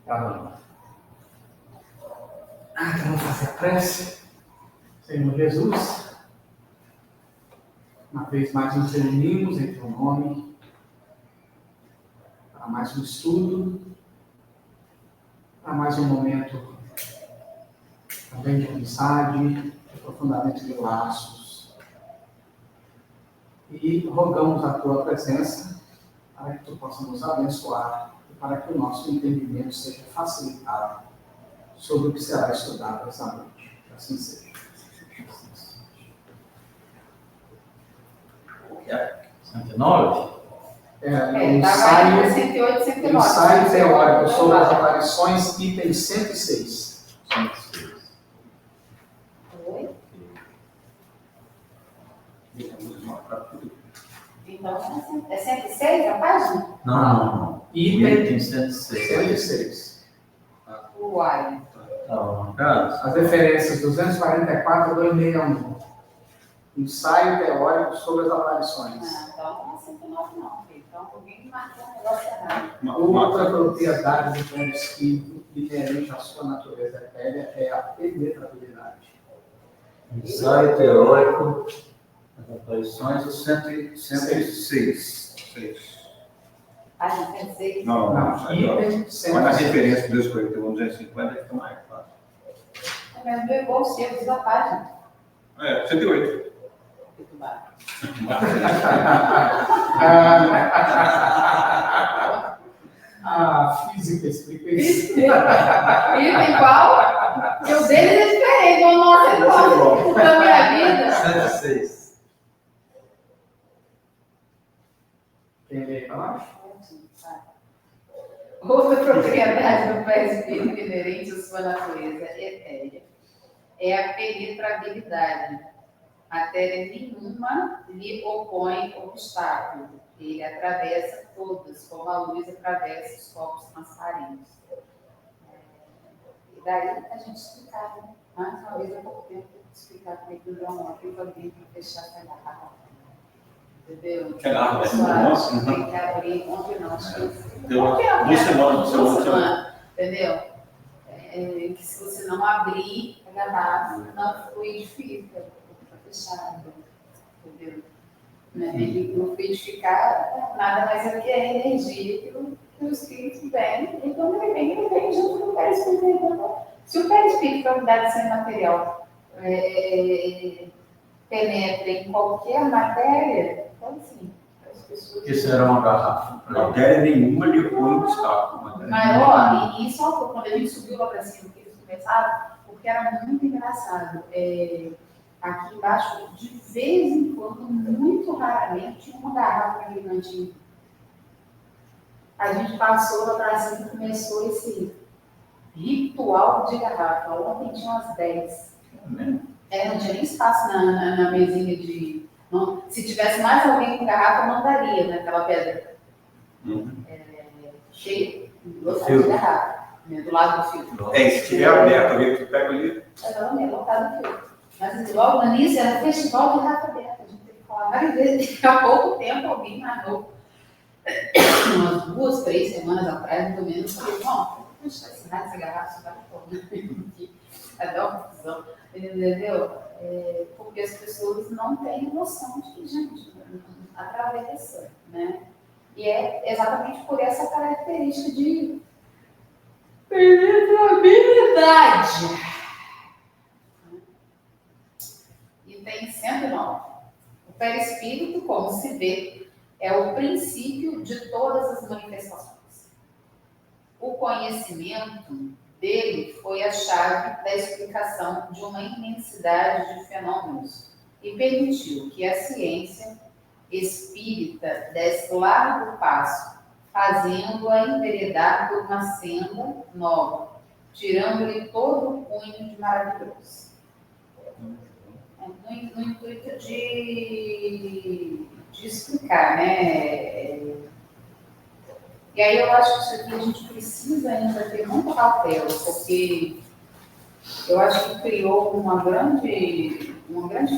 Então, vamos fazer a prece. Senhor Jesus, uma vez mais nos reunimos em teu nome para mais um estudo, para mais um momento também de amizade, de aprofundamento de laços. E rogamos a tua presença para que tu possa nos abençoar e para que o nosso entendimento seja facilitado sobre o que será estudado essa noite. Que assim seja. 109? Ensaio 108, 109. Ensaio teórico sobre as aparições, item 106. 106. Oi? Então, é 106 a página? Não. Item 106. 106. Uai. As referências 244 a 261. Ensaio teórico sobre as aparições. Então não é 109 não. Então alguém marcou um negócio errado. Outra propriedade do plano espírito inerente à sua natureza etérea é a penetrabilidade. Ensaio teórico das aparições, o 106. Página 106? Não, item Mas na 106. referência do 241, 250 fica mais fácil. Mas não igual os erros da página. 108. Muito baixo. A física explica isso. Item qual? E o deles é diferente. O nosso é igual. Da minha vida. 106. Quem lê para nós? Outra propriedade do perispírito inerente à sua natureza etérea é a penetrabilidade. Matéria nenhuma lhe opõe obstáculo. Ele atravessa todas, como a luz atravessa os corpos transparentes. E daí a gente explicava, né? Mais uma vez, há pouco tempo, explicar como é que o João ontem foi vir para fechar essa garrafa. Entendeu? Que garrafa? Pessoal, tem que abrir ontem não, acho que Deu 2 semanas. entendeu? Que se você não abrir a garrafa, não fluidifica, fica fechado, entendeu? E no fluidificar, nada mais é que a energia que o espírito vem, e quando ele vem junto com o perispírito. Então, se o perispírito, a unidade sem material, penetra em qualquer matéria, então sim, as pessoas... Isso era uma garrafa. Matéria nenhuma lhe opõe obstáculo. Mas, ó, e só quando a gente subiu lá para cima, que eles começaram, porque era muito engraçado. Aqui embaixo, de vez em quando, muito raramente, tinha uma garrafa naquele cantinho. A gente passou lá para cima e começou esse ritual de garrafa. Ontem tinha umas 10. Não tinha nem espaço na mesinha de... Não, se tivesse mais alguém com garrafa, mandaria naquela pedra. Cheio de garrafa, né, do lado do filtro. Se tiver aberto, alguém que pega ali. Exatamente, lotado do filtro. Mas logo no início era festival de garrafa aberta. A gente teve que falar várias vezes. Há pouco tempo alguém marcou, umas 2, 3 semanas atrás, no menos, eu falei, bom, vamos deixar essa garrafa, isso vai fora. Cadê uma confusão? Entendeu? Porque as pessoas não têm noção de que, gente, atravessa, né? E é exatamente por essa característica de penetrabilidade. Item 109. O perispírito, como se vê, é o princípio de todas as manifestações. O conhecimento dele foi a chave da explicação de uma imensidade de fenômenos e permitiu que a ciência espírita desse largo passo, fazendo-a enveredar por uma senda nova, tirando-lhe todo o cunho de maravilhoso. No intuito de explicar, né? E aí eu acho que isso aqui a gente precisa ainda ter muita cautela, porque eu acho que criou uma grande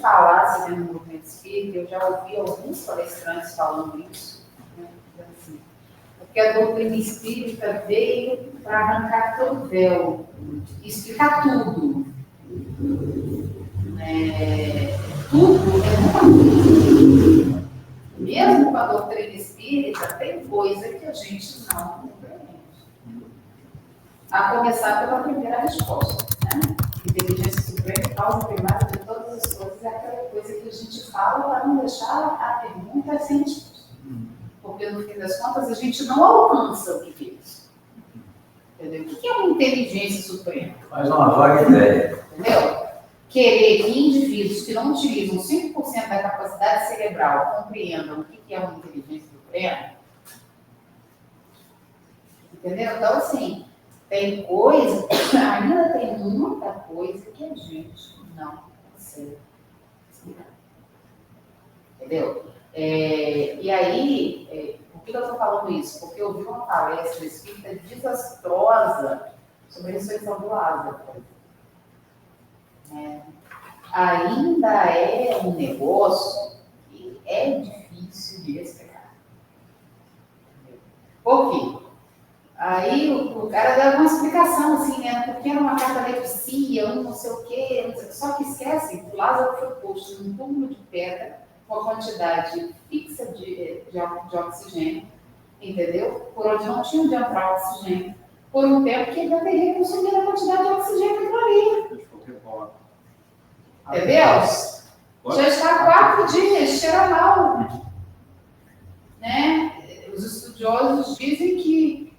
falácia dentro do movimento espírita. Eu já ouvi alguns palestrantes falando isso, né? Assim, porque Porque a doutrina espírita veio para arrancar todo o véu, explicar tudo. Tudo é muito. Mesmo com a doutrina espírita, tem coisa que a gente não compreende. A começar pela primeira resposta, né? Inteligência suprema, causa primária de todas as coisas, é aquela coisa que a gente fala para não deixar a pergunta sem resposta. Porque, no fim das contas, a gente não alcança o que é isso. Entendeu? O que é uma inteligência suprema? Faz uma vaga ideia. Entendeu? Querer que indivíduos que não utilizam 5% da capacidade cerebral compreendam o que é uma inteligência suprema. Entendeu? Então, assim, tem coisa, ainda tem muita coisa que a gente não consegue explicar. Entendeu? E aí, por que eu estou falando isso? Porque eu vi uma palestra espírita desastrosa sobre a ressurreição do Lázaro. Ainda é um negócio que é difícil de explicar. Por quê? Aí o cara dá uma explicação assim, né? Porque era uma catalepsia, não sei o quê. Só que esquece que o Lázaro foi posto num túmulo de pedra com a quantidade fixa de oxigênio, entendeu? Por onde não tinha onde entrar oxigênio. Por um tempo que ele já teria consumido a quantidade de oxigênio que ali. Entendeu? Já está 4 dias, cheira mal. Né? Os estudiosos dizem que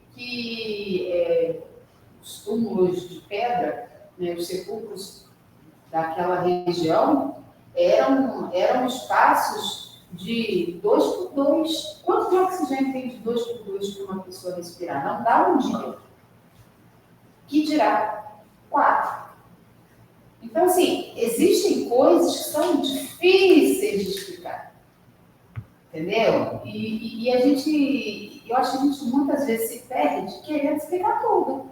os túmulos de pedra, né, os sepulcros daquela região, eram espaços de 2 por 2. Quanto de oxigênio tem de 2 por 2 para uma pessoa respirar? Não dá um dia. Que dirá 4. Então, assim, existem coisas que são difíceis de explicar. Entendeu? E a gente, eu acho que a gente muitas vezes se perde querendo explicar tudo.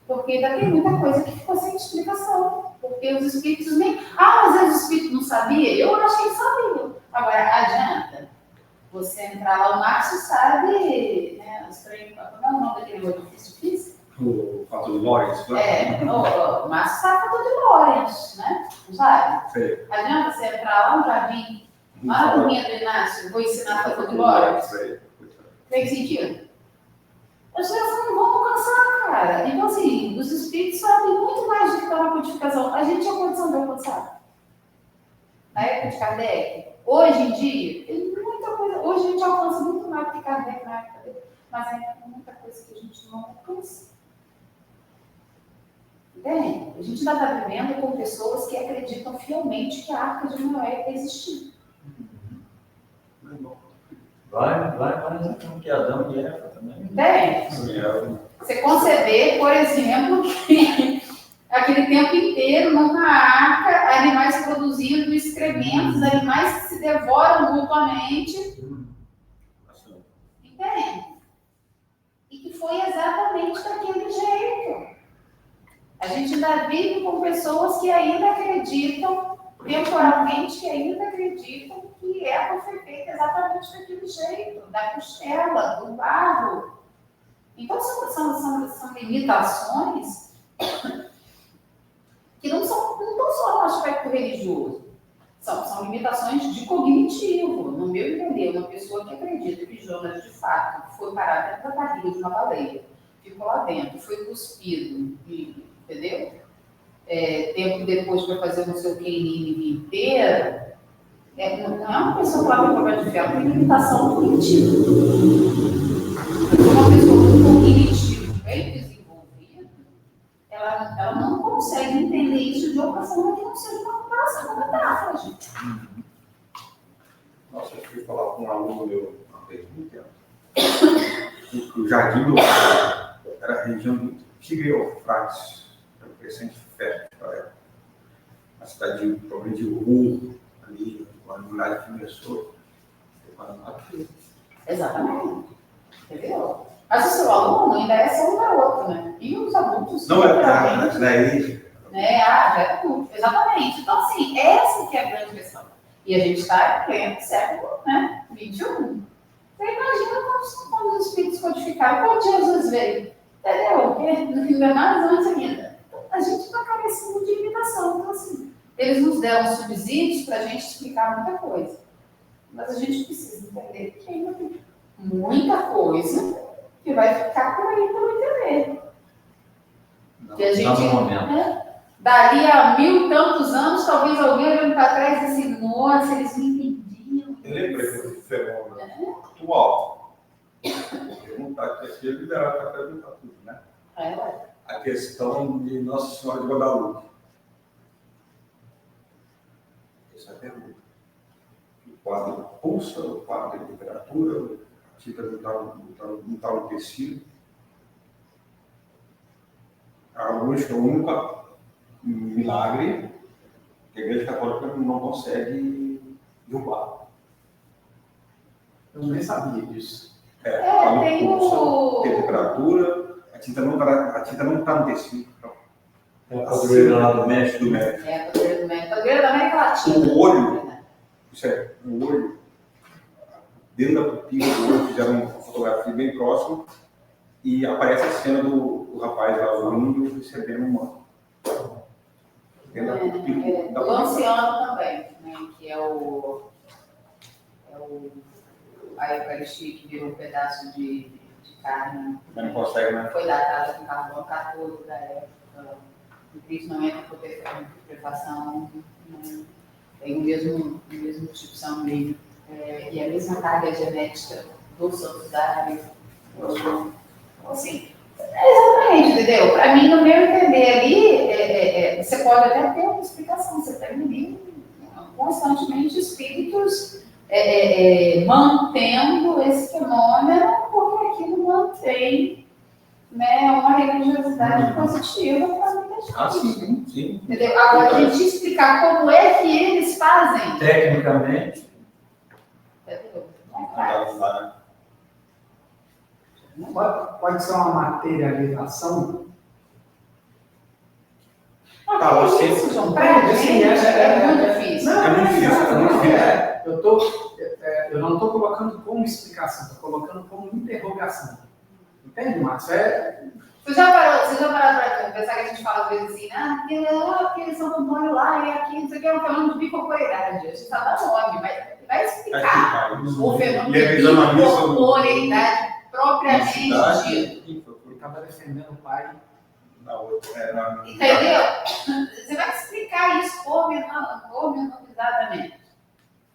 Porque ainda tem muita coisa que ficou sem explicação. Porque os espíritos nem... às vezes o espírito não sabia. Eu acho que ele sabia. Agora, adianta você entrar lá, o Márcio sabe, né? Não é o nome daquele negócio difícil de física? O fator de Lorentz, né? O Márcio sabe o fator de Lorentz, né? Não sabe? Sim. Adianta você entrar lá no jardim, lá na turminha do Inácio, vou ensinar fator de Lorentz. Tem sentido? As pessoas não vão alcançar, cara. Então, assim, os espíritos sabem muito mais do que está na codificação. A gente tinha condição de alcançar. Na época de Kardec, hoje em dia, tem muita coisa. Hoje a gente alcança muito mais do que Kardec na época dele. Mas ainda tem muita coisa que a gente não alcança. Entende? A gente ainda está vivendo com pessoas que acreditam fielmente que a Arca de Noé existiu. Vai, como que Adão e Eva também. Entende? Você conceber, por exemplo, que aquele tempo inteiro, numa arca, animais produzindo excrementos, animais que se devoram mutuamente. Entende? E que foi exatamente daquele jeito. A gente ainda vive com pessoas que ainda acreditam, temporalmente, que ainda acreditam que ela foi feita exatamente daquele jeito, da costela, do barro. Então, são limitações que não são só no aspecto religioso, são limitações de cognitivo. No meu entender, uma pessoa que acredita que Jonas, de fato, foi parar dentro da barriga de uma baleia, ficou lá dentro, foi cuspido, entendeu? Tempo depois para fazer não sei o que em inteiro, não é uma pessoa que tem problema de fé, tem limitação cognitiva. Uma pessoa com cognitivo bem desenvolvido, ela não consegue entender isso de outra forma que não seja uma comparação, uma metáfora, gente. Nossa, eu fui falar com um aluno meu há muito tempo. O Jardim do Lago era a região do Tigre Eufrates, era um crescente fértil para ela. A cidade de problema de Ur, ali, quando a muralha começou, exatamente. Entendeu? Mas o seu aluno ainda é só um garoto, né? E os adultos... Não, daí... Já é adulto, exatamente. Então, assim, essa que é a grande questão. E a gente está em pleno século, né? 21. Você imagina quando os espíritos codificaram, quando Jesus veio, entendeu? Porque ainda é mais antes ainda. A gente está carecendo de limitação. Então, assim, eles nos deram subsídios para a gente explicar muita coisa. Mas a gente precisa entender que ainda tem muita coisa que vai ficar por aí para não entender. Que a gente, no momento. né, dali a 1000 e tantos anos, talvez alguém olhando para trás e assim, nossa, eles não entendiam. Eu lembrei desse fenômeno atual. Perguntar aqui é liberado para perguntar tudo, né? A questão de Nossa Senhora de Guadalupe. Essa é a pergunta. O quadro pulsa, o quadro de temperatura, a tinta não está no tecido. A luz é o único milagre que a Igreja Católica não consegue derrubar. Eu nem sabia disso. Tem pulsa, tem temperatura, a tinta não está no tecido. É a padroeira lá do México. A padroeira da América Latina. O olho, isso é, o olho, dentro da pupila do olho, fizeram uma fotografia bem próxima e aparece a cena do rapaz lá, o índio, recebendo um manto. Dentro da pupila da O anciano também, né, que é a Eucaristia que virou um pedaço de carne. Mas não consegue, né? Foi datada com carbono 14 da época. O Cristo não entra por putrefação, né? Tem o mesmo tipo sanguíneo. E a mesma carga genética do Santo Dario. Então, assim, exatamente, entendeu? Para mim, no meu entender ali, você pode até ter uma explicação. Você tem ali constantemente espíritos mantendo esse fenômeno, porque aquilo mantém, né, uma religiosidade positiva para muita gente. Ah, sim. Entendeu? Agora, a gente explicar como é que eles fazem. Tecnicamente, Entendeu? Pode ser uma materialização? Não, você- isso, João, pra gente é muito difícil. Não, É muito difícil. Eu não estou colocando como explicação, estou colocando como interrogação. Entende, Marcos? Você já parou para pensar que a gente fala às vezes assim, porque São Antônio lá e aqui, não sei o que, é um fenômeno de bicorporeidade. A gente está dando nome, mas vai explicar o fenômeno de bicorporeidade propriamente dito. Ele estava defendendo o pai. Entendeu? Você vai explicar isso pormenorizadamente.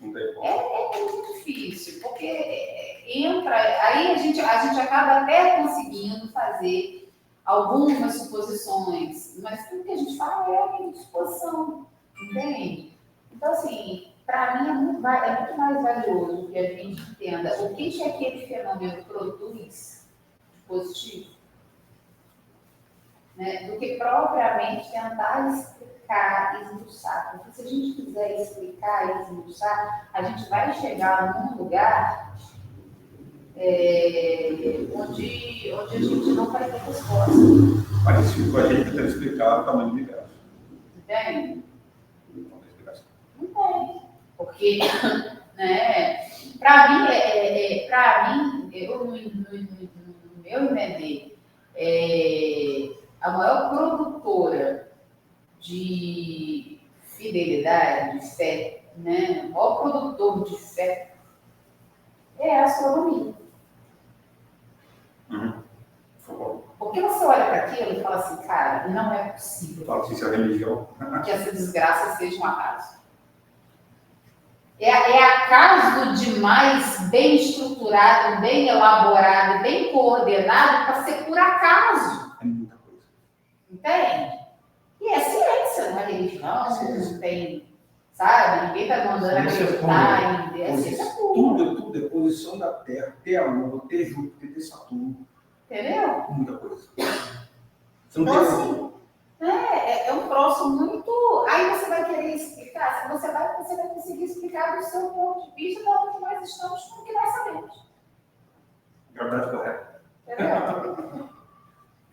É muito difícil, porque entra, aí a gente acaba até conseguindo fazer algumas suposições, mas tudo que a gente fala é uma suposição, entende? Então, assim, para mim é muito mais valioso que a gente entenda o que aquele fenômeno produz de positivo, né, do que propriamente tentar explicar e esmiuçar. Porque se a gente quiser explicar e esmiuçar, a gente vai chegar num lugar onde a gente não vai ter resposta. Parecido com a gente tentando explicar o tamanho do universo. Entende? Não tem explicação. Não tem. Porque, né, para mim, eu, no meu entender, a maior produtora de fidelidade, de fé, né? O maior produtor de fé é a astronomia. Porque você olha para aquilo e fala assim, cara, não é possível Fala que isso é religião. que essa desgraça seja um acaso. É acaso demais, bem estruturado, bem elaborado, bem coordenado para ser por acaso. É muita coisa. Entende? E é ciência, não é religião, não tem, sabe? Ninguém está mandando acreditar em ciência pura. Tudo é posição da Terra, ter a Lua, ter Júpiter, ter Saturno. Entendeu? Muita coisa. Você não Então, tem assim, é um troço muito. Aí você vai querer explicar, você vai conseguir explicar do seu ponto de vista de onde nós estamos com o que nós sabemos. gravidade correta. Entendeu?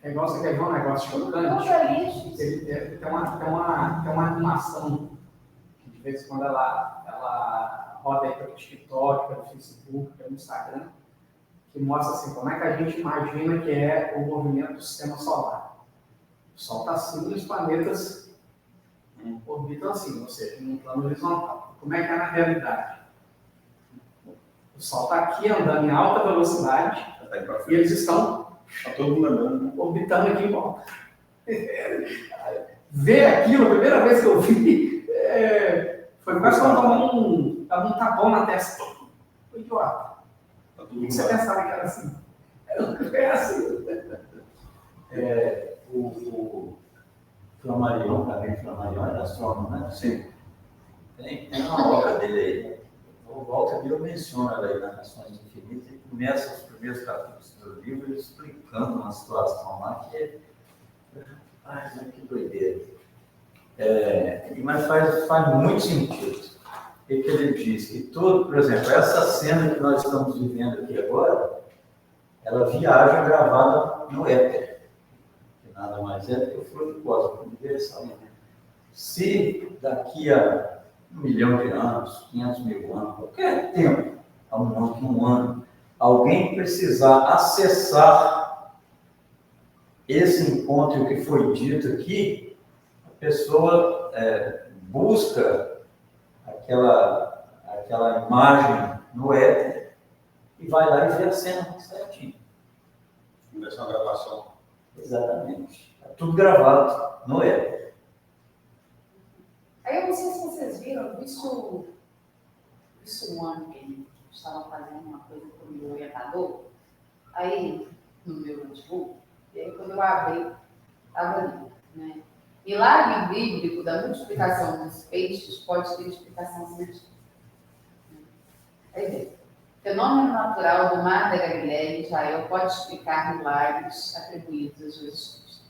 É igual você quer ver um negócio chocante. Tem uma animação que de vez em quando ela roda aí pelo TikTok, pelo Facebook, pelo Instagram. que mostra assim, como é que a gente imagina que é o movimento do sistema solar. O Sol está acima e os planetas orbitam assim, ou seja, num plano horizontal. Como é que é na realidade? O Sol está aqui andando em alta velocidade e eles estão todo mundo andando, né? orbitando aqui em volta. Ver aquilo, a primeira vez que eu vi, foi quase como tomar um tapão na testa. Foi idiota. Tá todo O que mundo você andando. pensava que era assim? É assim. O Flammarion, também Flammarion era astrônomo, né? Sim. Tem uma obra dele aí. O Walter Mill menciona ela aí nas Nações Infinitas e começa os primeiros capítulos do livro explicando uma situação lá que é. Ai, mas que doideira. Mas faz muito sentido. O que ele diz? Que tudo, por exemplo, essa cena que nós estamos vivendo aqui agora, ela viaja gravada no éter, que nada mais é do que o fluido cósmico universal. Se daqui a 1 milhão de anos, 500 mil anos, qualquer tempo, um ano, alguém precisar acessar esse encontro que foi dito aqui, a pessoa busca aquela imagem no éter e vai lá e vê a cena certinho. Começa uma gravação. Exatamente. Está tudo gravado no éter. Aí eu não sei se vocês viram, isso um ano que ele estava fazendo uma coisa com o meu orientador, aí no meu notebook, e aí quando eu abri, estava ali, né? Milagre bíblico da multiplicação dos peixes pode ter explicação científica. Aí vem. Fenômeno natural do mar da Galileia e Israel pode explicar milagres atribuídos a Jesus Cristo.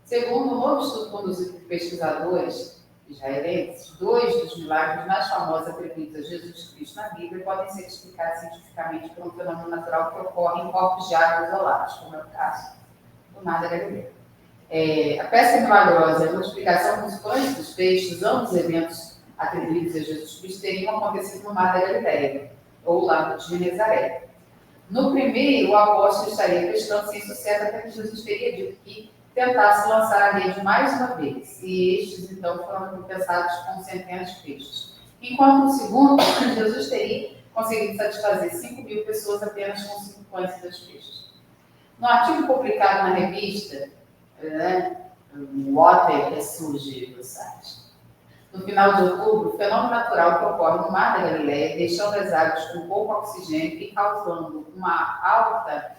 Segundo um novo estudo conduzido por pesquisadores israelenses, 2 dos milagres mais famosos atribuídos a Jesus Cristo na Bíblia podem ser explicados cientificamente por um fenômeno natural que ocorre em corpos de água isolados, como é o caso do mar da Galileia. A pesca milagrosa e a multiplicação dos pães e dos peixes, ambos eventos atribuídos a Jesus Cristo, teriam acontecido no mar da Galileia, ou lago de Genezaré. No primeiro, o apóstolo estaria prestando sem sucesso até que Jesus teria dito que tentasse lançar a rede mais uma vez, e estes, então, foram recompensados com centenas de peixes. Enquanto no segundo, Jesus teria conseguido satisfazer 5.000 pessoas apenas com 5 pães e 2 peixes. No artigo publicado na revista, Water ressurge do site. No final de outubro, o fenômeno natural que ocorre no mar da Galileia, deixando as águas com pouco oxigênio e causando uma alta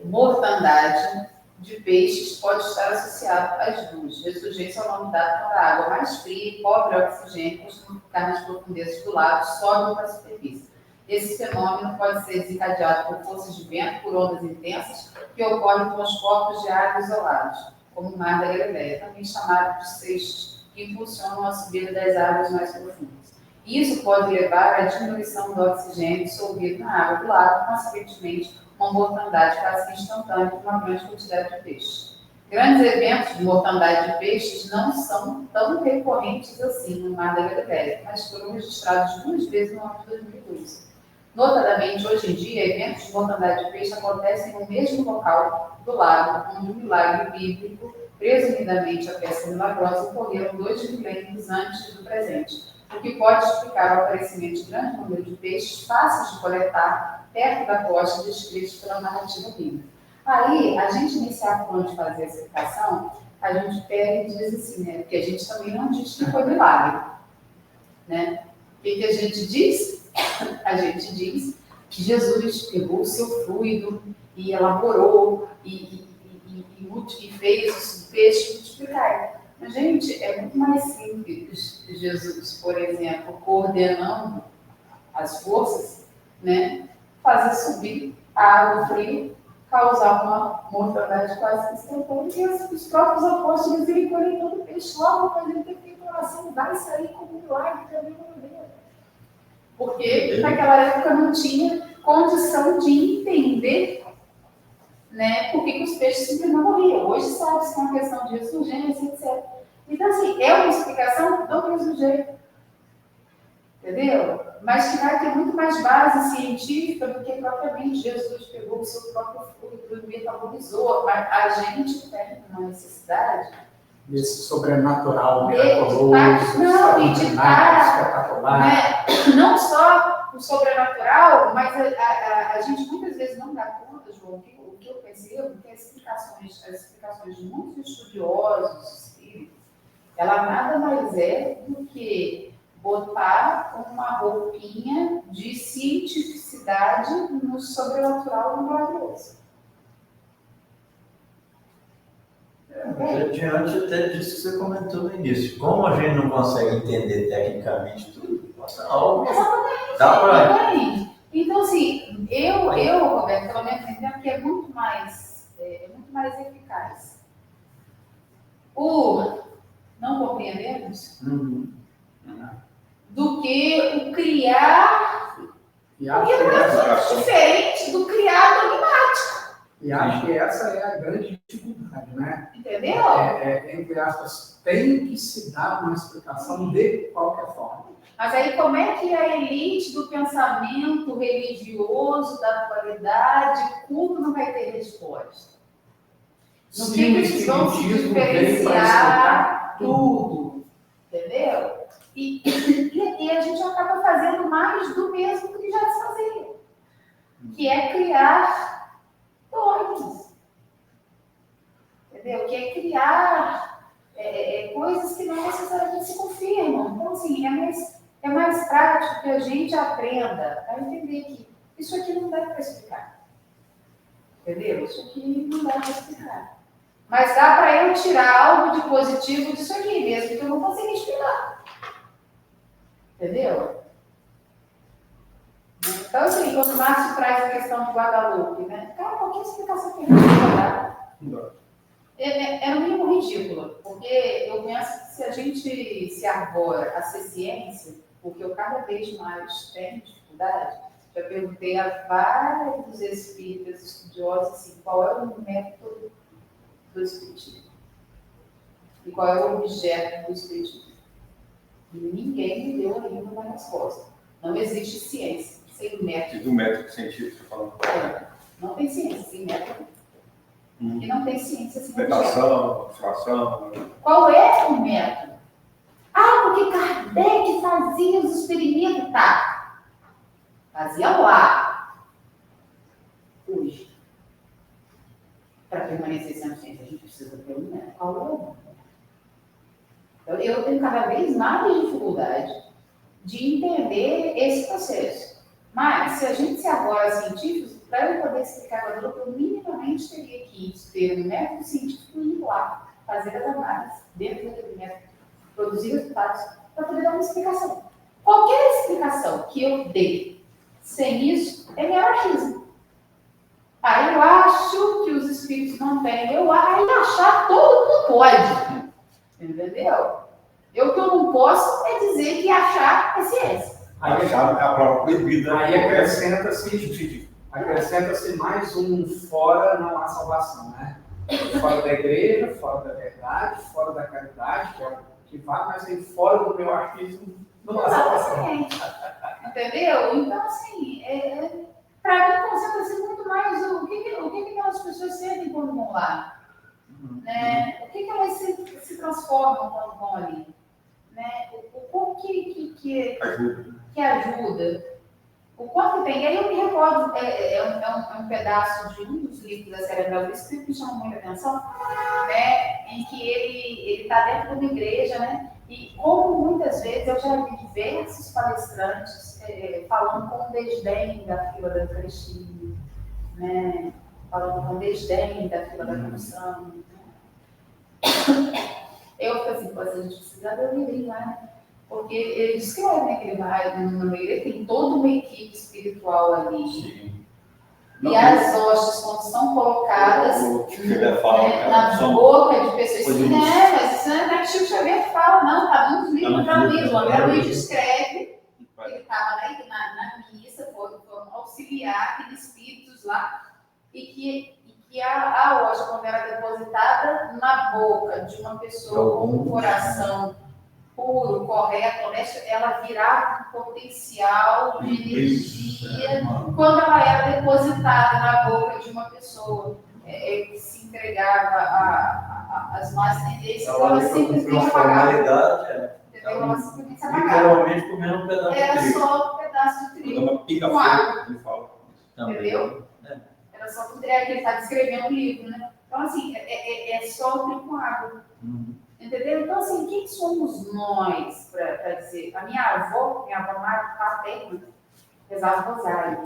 mortandade de peixes, pode estar associado às duas. Ressurgência é o nome dado quando a água mais fria e pobre em oxigênio costuma ficar nas profundezas do lago, sobe para a superfície. Esse fenômeno pode ser desencadeado por forças de vento, por ondas intensas, que ocorrem com os corpos de água isolados, como o mar da Galileia, também chamado de seixos, que impulsionam a subida das águas mais profundas. Isso pode levar à diminuição do oxigênio dissolvido na água do lago, consequentemente, uma mortandade quase instantânea com uma grande quantidade de peixes. Grandes eventos de mortandade de peixes não são tão recorrentes assim no mar da Galileia, mas foram registrados 2 vezes no ano de 2012. Notadamente, hoje em dia, eventos de mortandade de peixe acontecem no mesmo local do lago, onde o milagre bíblico, presumidamente a pesca milagrosa, ocorreram 2 milênios antes do presente, o que pode explicar o aparecimento de grande número de peixes fáceis de coletar perto da costa descritos pela narrativa bíblica. Aí, a gente iniciar falando de fazer a explicação, a gente pega e diz assim, né? Porque a gente também não diz que foi milagre, né? O que a gente diz? A gente diz que Jesus pegou o seu fluido e elaborou e fez os peixes multiplicarem. Mas, gente, é muito mais simples Jesus, por exemplo, coordenando as forças, né, fazer subir a água fria, causar uma mortandade quase instantânea, e os próprios apóstolos irem colher todo o peixe logo depois ele ter feito oração, vai sair como um milagre também no Deus. Porque naquela época não tinha condição de entender, né, por que os peixes simplesmente morriam. Hoje sabe-se que é uma questão de ressurgência, etc. Então, assim, é uma explicação do mesmo jeito. Entendeu? Mas que vai ter muito mais base científica do que propriamente Jesus pegou o seu próprio fruto e metabolizou. Mas a gente tem uma necessidade Desse sobrenatural, de miraculoso, espetacular. né? Não só o sobrenatural, mas a gente muitas vezes não dá conta, João, o que eu percebo, que as explicações de muitos estudiosos espíritos, ela nada mais é do que botar uma roupinha de cientificidade no sobrenatural e no maravilhoso. Mas diante até disso que você comentou no início, como a gente não consegue entender tecnicamente tudo, Exatamente. dá para. Exatamente. Então, assim, eu, Roberto, pelo menos entendo que é muito mais eficaz o não compreendemos do que o criar, E porque acho, não que é essa, muito diferente do criar dogmático, e acho que essa é a grande dificuldade, né? entendeu? Entre aspas, tem que se dar uma explicação de qualquer forma. Mas aí como é que a elite do pensamento religioso, da atualidade, culto não vai ter resposta? No que eles vão se diferenciar tudo, entendeu? E a gente acaba fazendo mais do mesmo que já se fazia, que é criar dogmas, entendeu? Que é criar coisas que não necessariamente se confirmam. Então, assim, é mais prático que a gente aprenda a entender que isso aqui não dá para explicar, entendeu? Isso aqui não dá para explicar. Mas dá para eu tirar algo de positivo disso aqui, mesmo que eu não consiga explicar. Entendeu? Então, assim, quando o Márcio traz a questão de Guadalupe, né? Cara, qualquer explicação que a gente dar é no mínimo ridícula. Porque eu penso que se a gente se arvora a ser ciência, porque eu cada vez mais tenho dificuldade, já perguntei a vários espíritas estudiosos assim, qual é o método do espiritismo e qual é o objeto do espiritismo. E ninguém me deu ainda uma resposta. Não existe ciência sem método. E do método científico, falando. Não tem ciência sem método. E não tem ciência sem objeto. Interpretação, observação. Qual é o método? Ah, porque Kardec fazia os experimentos, tá? Fazia lá. Hoje. Para permanecer sendo ciência, a gente precisa ter um método. Qual é o método? Eu tenho cada vez mais dificuldade de entender esse processo. Mas, se a gente se agora científicos, para eu poder explicar a Guadalupe, eu minimamente teria que ter um método científico e ir lá, fazer as análises dentro daquele método, produzir resultados, para poder dar uma explicação. Qualquer explicação que eu dê sem isso, é meu achismo. Aí eu acho que os espíritos não têm, aí achar todo mundo pode. Entendeu? O que eu não posso é dizer que achar é ciência. Aí achar é a prova proibida. Aí acrescenta-se mais um fora não há salvação, né? Fora da igreja, fora da verdade, fora da caridade, que é o que vai, mas aí fora do meu achismo não há salvação. Entendeu? Então, assim, para mim concentra-se muito mais o que aquelas pessoas sentem quando vão lá. Né? O que elas se transformam quando vão ali? Né? Como que ajuda? O quanto tem? E aí eu me recordo, um pedaço de um dos livros da série do Espírito que me chama muita atenção, né? Em que ele está dentro de uma igreja, né? E como muitas vezes eu já vi diversos palestrantes falando com desdém da fila da Eucaristia, né? Falando com desdém da fila da comissão. Eu falei assim, a gente precisa ver o livrinho lá, né? Porque ele descreve, né, que ele vai numa igreja, tem toda uma equipe espiritual ali. Sim. E as hostes, quando são colocadas na boca de pessoas assim, mas isso não é que Chico Xavier fala, não, está nos livros, está no livro. O André Luiz descreve que ele estava na missa, foi auxiliar aqueles espíritos lá, e que a hóstia, quando era depositada na boca de uma pessoa com um coração puro, correto, honesto, ela virava um potencial de energia quando ela era depositada na boca de uma pessoa que se entregava às más tendências, ela simplesmente apagava. Entendeu? Ela simplesmente se apagava. Literalmente comendo um pedaço de Era trigo. só um pedaço de Quando trigo. uma pica Com água. fogo, ele fala. Também. Entendeu? Era só o trigo, que ele está descrevendo o livro, né? Então, assim, é só o trigo com água. Entendeu? Então, assim, quem somos nós para dizer? A minha avó paterna, rezava o rosário,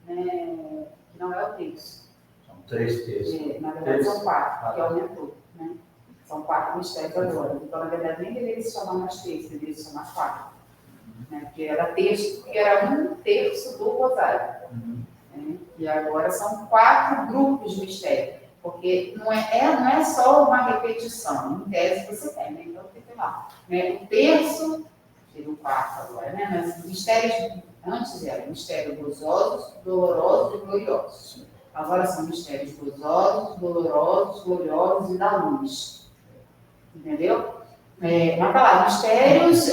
né? Que não é o terço. São 3 terços. Na verdade, são 4, que aumentou, né? São 4 mistérios agora. Então, na verdade, nem deveria se chamar mais terço, deveria se chamar 4. Né? Porque era terço, porque era 1/3 do rosário. Né? E agora são 4 grupos de mistério. Porque não é só uma repetição, em tese você tem, né? Então tem que ir lá. Né? O terço, tira o 4 agora, né? Mas mistérios, antes era mistério gozosos, dolorosos e gloriosos. Agora são mistérios gozosos, dolorosos, gloriosos e da luz. Entendeu? Mas tá lá, mistérios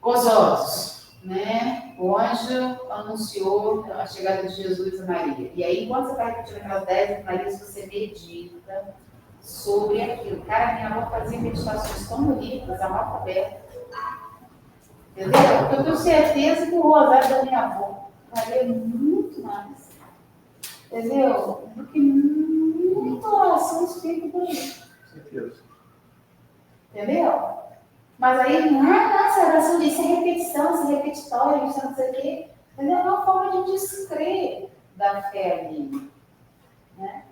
gozosos, né? O anjo anunciou a chegada de Jesus a Maria. E aí, enquanto você está repetindo aquelas 10 Marias, você medita sobre aquilo. Cara, minha avó fazia meditações tão bonitas, analfabeta. Entendeu? Porque eu tenho certeza que o rosário da minha avó valia muito mais. Entendeu? Do que muita oração espírita por isso. Certeza. Entendeu? Mas aí não é essa oração disso, é repetição, isso é repetitório, isso não sei o quê. Mas é uma forma de descrer da fé ali. Né?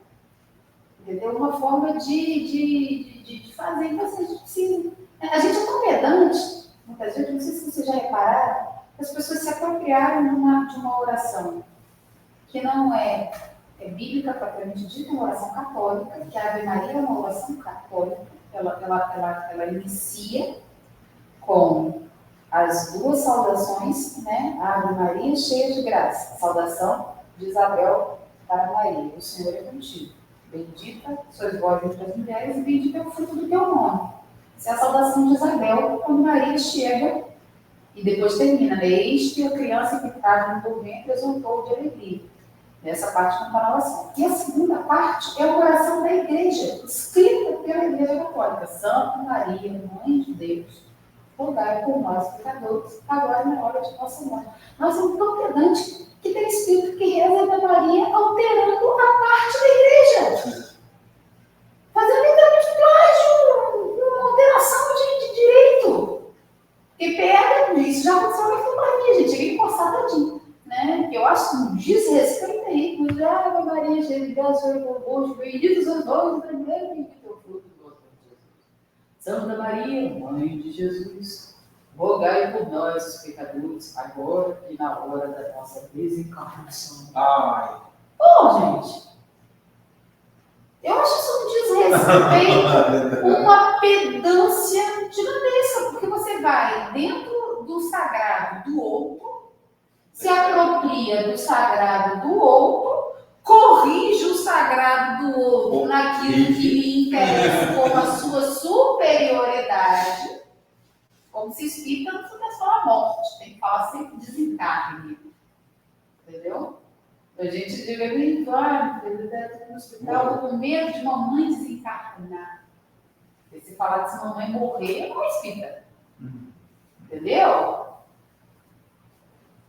Entendeu? Uma forma de fazer que vocês precisam. A gente é tão pedante, muitas vezes, não sei se vocês já repararam, que as pessoas se apropriaram de uma oração que não é bíblica, propriamente dita, é uma oração católica, que a Ave Maria é uma oração católica, ela inicia com as 2 saudações, né? Ave Maria, cheia de graça. A saudação de Isabel para Maria. O Senhor é contigo. Bendita sois vós entre as mulheres e bendito é o fruto do teu nome. Essa é a saudação de Isabel quando Maria chega e depois termina. Eis que a criança que estava no teu ventre exultou de alegria. Essa parte não está na oração. E a segunda parte é a oração da igreja, escrita pela Igreja Católica. Santa Maria, Mãe de Deus, rogai por nós, pecadores, agora na hora de nossa morte. Nós somos tão pedantes que tem espírito que reza da Maria alterando a parte da igreja. Fazendo literalmente plágio, uma alteração de direito. Que pega, isso já aconteceu muito com Maria, gente, chega encostadinho. Né? Que eu acho um desrespeito aí, pois Ave Maria, cheia de graça, Senhor é convosco, bendito sois vós, entre as mulheres, bendito é o fruto do vosso ventre. Santa Maria, Mãe de Jesus, rogai por nós, os pecadores, agora e na hora da nossa desencarnação. Ai. Gente, eu acho isso um desrespeito, uma pedância gigantesca, porque você vai dentro do sagrado do outro, se apropria do sagrado do outro, corrige o sagrado do outro naquilo que lhe interessa como a sua superioridade, como se espírita não pudesse falar morte, tem que falar sempre desencarne. Entendeu? A gente deve brincar, no hospital, eu tô com medo de mamãe desencarnar. Porque se falar de se mamãe morrer, não é espírita. Entendeu?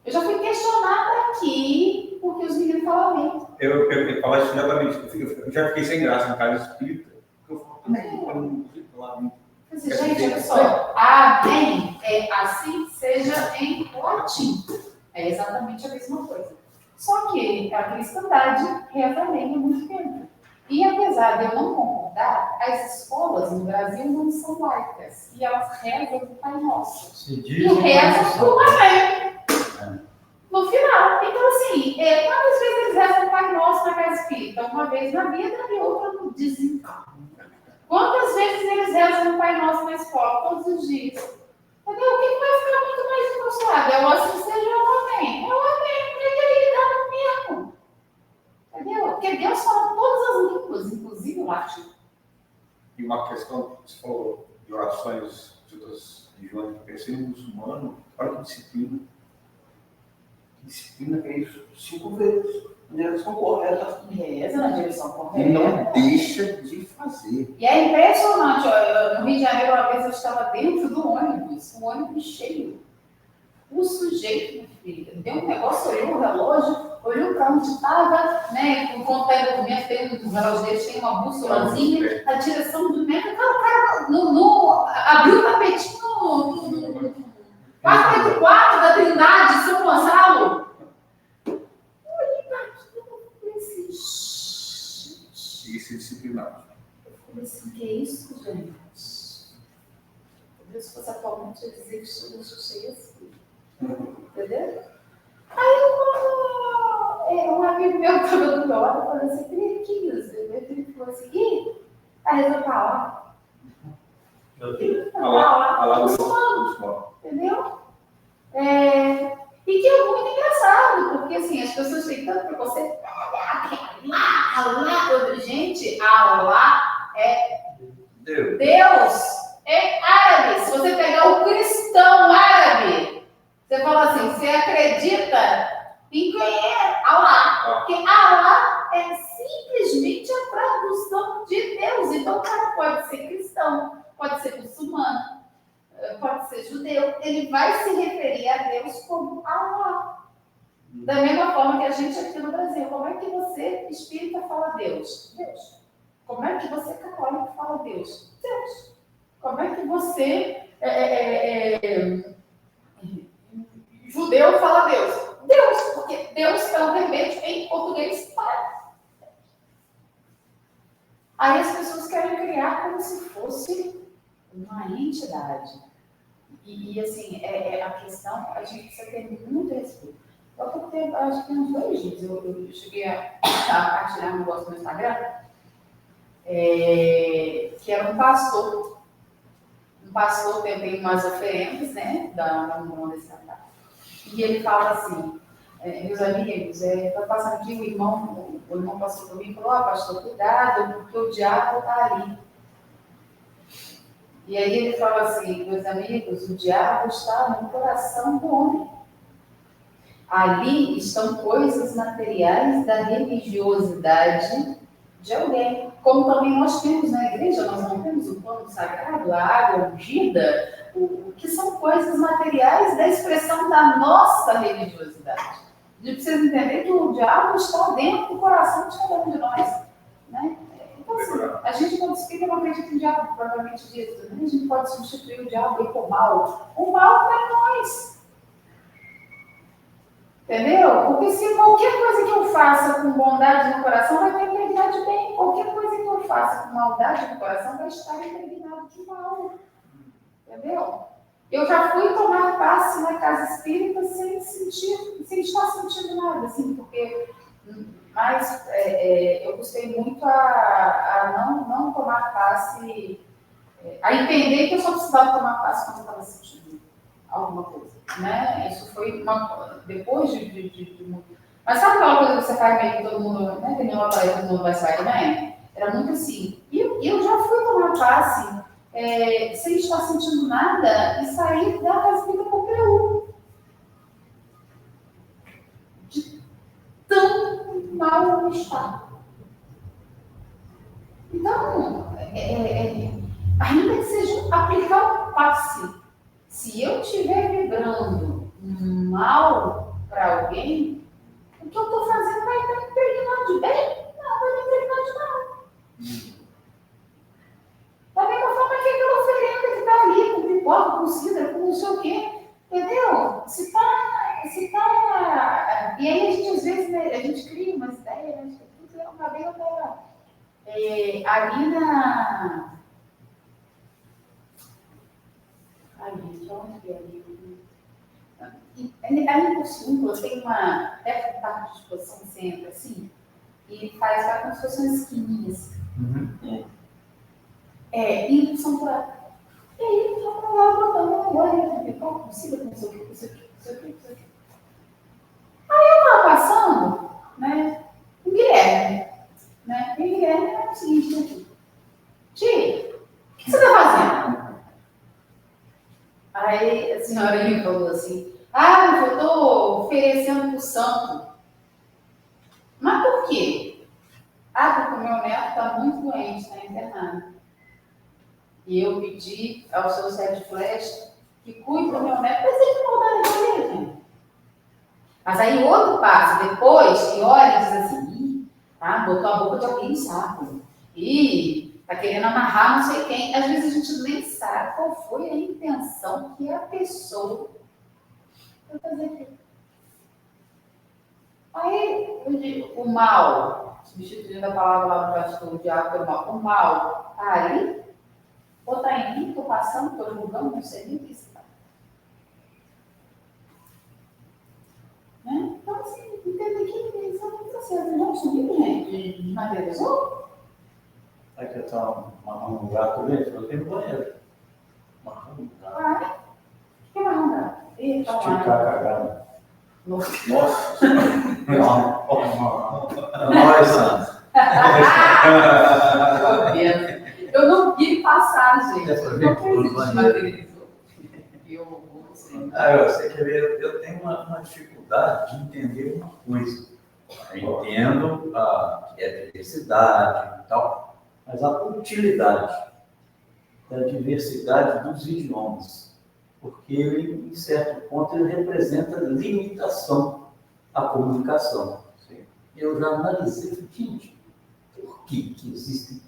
Eu já fui questionada aqui porque os meninos falam bem. Eu ia falar isso exatamente. Eu já fiquei sem graça na casa espírita. Eu falo, eu não consigo falar muito. Gente, olha só. Amém. Assim seja em latim. É exatamente a mesma coisa. Só que a cristandade reza amém há muito tempo. E apesar de eu não concordar, as escolas no Brasil não são laicas. E elas rezam o Pai Nosso. E rezam o amém. No final. Então, assim, quantas vezes eles rezam o Pai Nosso na casa espírita? Uma vez na vida e outra no desencarno. Quantas vezes eles rezam o Pai Nosso na escola? Todos os dias. Entendeu? O que vai ficar muito mais encostado? É o assim seja o amém. É o amém, porque ele dá no mesmo. Entendeu? Porque Deus fala todas as línguas, inclusive o latim. E uma questão que você falou, de orações de outras religiões, eu pensei no muçulmano, olha que disciplina. Disciplina que é isso, 5 vezes, na direção correta. Reza na direção correta. E não deixa de fazer. E é impressionante, ó, no Rio de Janeiro, uma vez eu estava dentro do ônibus, o ônibus cheio. O sujeito, minha filha, deu um negócio, olhou o relógio, olhou para onde estava, né? Enquanto pega o documento, tem um relógio deles, tem uma bússolazinha, a direção do médico, o cara abriu o tapetinho no 484 da Trindade, São Gonçalo. Eu olhei para aquilo e falei assim, Isso é disciplinado. eu falei assim, que é isso, gente? Se fosse atualmente, eu ia dizer que estou cheia assim. Entendeu? Aí um amigo meu que estava do meu lado falou assim, Cris, ele falou assim, ih, a reza para lá. Lá muçulmano. Entendeu? E que é muito engraçado, porque assim, as pessoas têm tanto preconceito. Allah. Gente, Allah é Deus. É árabe. Se você pegar o cristão árabe, você fala assim, você acredita em quem é Allah? Porque Allah é simplesmente a tradução de Deus. Então o cara pode ser cristão, pode ser muçulmano, pode ser judeu. Ele vai se referir a Deus como Allah. Da mesma forma que a gente aqui no Brasil. Como é que você, espírita, fala Deus? Deus. Como é que você, católico, fala Deus? Deus. Como é que você, judeu, fala Deus? Deus, porque Deus é um verbete em português para. Aí as pessoas querem criar como se fosse uma entidade. E assim, a questão, a gente precisa ter muito respeito. Eu pouco tempo, acho que tem uns 2 dias, eu cheguei a partilhar um negócio no Instagram, que era um pastor. Um pastor tem umas oferendas, né, da Umbanda Estatal. E ele fala assim, meus amigos, está passando aqui o irmão passou por mim e falou, pastor, cuidado, porque o diabo está ali. E aí ele fala assim, meus amigos, o diabo está no coração do homem. Ali estão coisas materiais da religiosidade de alguém. Como também nós temos na igreja, nós não temos o pano sagrado, a água ungida, que são coisas materiais da expressão da nossa religiosidade. A gente precisa entender que o diabo está dentro do coração de cada um de nós. Né? Então, assim, a gente quando explica, não acredita em diabo, provavelmente dito. Né? A gente pode substituir o diabo por mal. O mal está em nós. Entendeu? Porque se qualquer coisa que eu faça com bondade no coração vai ter impregnado de bem. Qualquer coisa que eu faça com maldade no coração vai estar impregnado de mal. Entendeu? Eu já fui tomar passe na casa espírita sem estar sentindo nada, assim, porque... Mas eu gostei muito a não tomar passe, a entender que eu só precisava tomar passe quando eu estava sentindo alguma coisa, né? Isso foi depois de mas sabe aquela coisa que você faz meio que todo mundo, né? Tem nenhuma parede, todo mundo vai sair também? Era muito assim. E eu já fui tomar passe sem estar sentindo nada e sair da casa espírita com PU. De tão mal-estar. Então, ainda que seja aplicar um passe, se eu estiver vibrando mal para alguém, o que eu estou fazendo vai estar impregnado de bem? Não, vai estar impregnado de mal. Da mesma forma que aquela oferenda que está ali, com pipoca, com cidra, com não sei o quê, entendeu? Se tá... E aí a gente, às vezes, né, a gente cria umas ideias, né? Uma vez eu estava ali na... Ai, gente, onde que é ali? Ali por cima, tem uma... Perto do parque de exposição, você entra assim, e vai como se fossem umas esquininhas. E são por aí. E aí, eu estava lá botando uma olha, pipoca, com cidra, com não sei o quê. Aí eu estava passando, né, o Guilherme, né, e o Guilherme era o seguinte, Tia, o que você está fazendo? Porque o meu neto está muito doente, está internado. E eu pedi ao seu Sérgio Flash que cuide do meu neto. Mas ele não dá nada gente. Mas aí outro passo, depois, que olha e diz assim, botou a boca de alguém no saco. Tá querendo amarrar não sei quem. Às vezes a gente nem sabe qual foi a intenção que a pessoa vai fazer aquilo. Aí, eu digo, o mal, substituindo a palavra lá no pastor, o diabo pelo mal, o mal está ali, ou está em mim, estou passando, estou julgando, não sei nem o que está. Né? Então, assim, entender que isso não está certo. Não sumiu, gente, de maneira azul. Aí que eu estava amarrando um gato ali, eu tenho banheiro. Amarrando um gato. O que é mais um gato? Esticar a cagada. Nossa. Nós, Sandra. Eu não vi passar, gente. Essa Não vez, existe na televisão. Você quer ver? Eu tenho uma dificuldade de entender uma coisa. Eu entendo que é diversidade e tal, mas a utilidade da diversidade dos idiomas, porque ele, em certo ponto, ele representa limitação à comunicação. Eu já analisei, gente, por que existem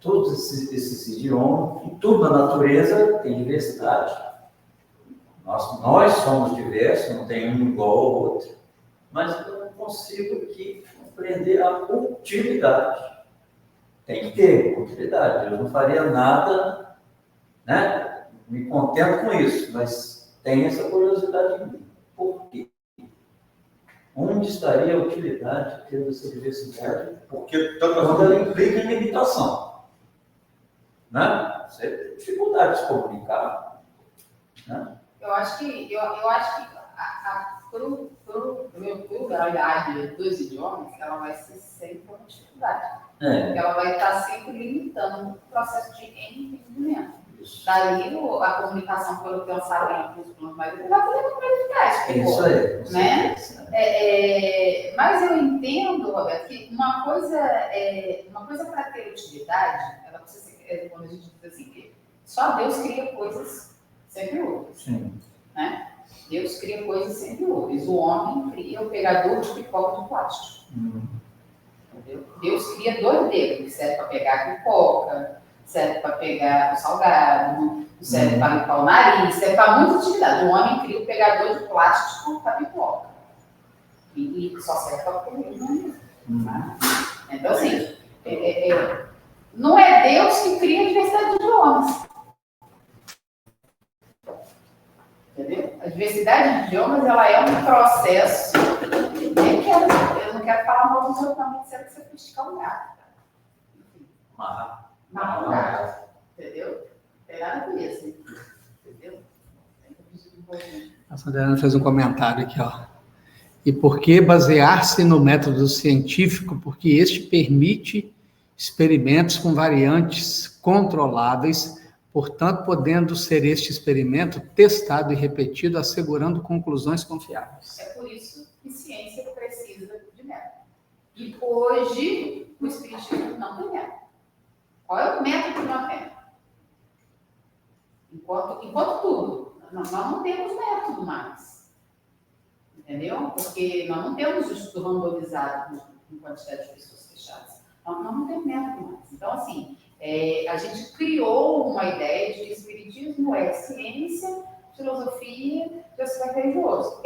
todos esses idiomas, e tudo na natureza tem diversidade. Nós somos diversos, não tem um igual ao outro, mas eu não consigo aqui compreender a utilidade. Tem que ter utilidade. Eu não faria nada, né? Me contento com isso, mas tem essa curiosidade em mim. Por quê? Onde estaria a utilidade de ter essa diversidade? Porque quando ela implica em limitação. Né? Você tem dificuldade de se comunicar. Né? Eu acho que a pluralidade dos idiomas, ela vai ser sempre uma dificuldade. Porque ela vai estar sempre limitando o processo de entendimento. Daí a comunicação pelo pensamento dos planos mais vai poder muito mais eficaz. Isso aí. Né? Mas eu entendo, Roberto, que uma coisa para ter utilidade, ela precisa ser, quando a gente diz assim, que só Deus cria coisas sempre úteis. Sim. Né? Deus cria coisas sempre úteis. O homem cria o pegador de pipoca de plástico. Entendeu? Deus cria dois dedos, que serve para pegar a pipoca, serve para pegar o salgado, serve para limpar o nariz, serve para muita utilidade. O homem cria o pegador de plástico para pipoca. E só serve para comer. Então, assim, não é Deus que cria a diversidade de idiomas. Entendeu? A diversidade de idiomas, ela é um processo. Eu não quero falar mal do seu tamanho, será que você criticar um gato. Marra um gato. Entendeu? Não tem nada com isso. Entendeu? A Sandra fez um comentário aqui, ó. E por que basear-se no método científico? Porque este permite experimentos com variantes controláveis, portanto, podendo ser este experimento testado e repetido, assegurando conclusões confiáveis. É por isso que ciência precisa de método. E hoje, o espiritismo não tem método. Qual é o método que nós temos? Enquanto tudo, nós não temos método mais. Entendeu? Porque nós não temos o estudo randomizado em quantidade de pessoas fechadas. Nós não temos método mais. Então, assim, a gente criou uma ideia de que espiritismo é ciência, filosofia, aspecto religioso.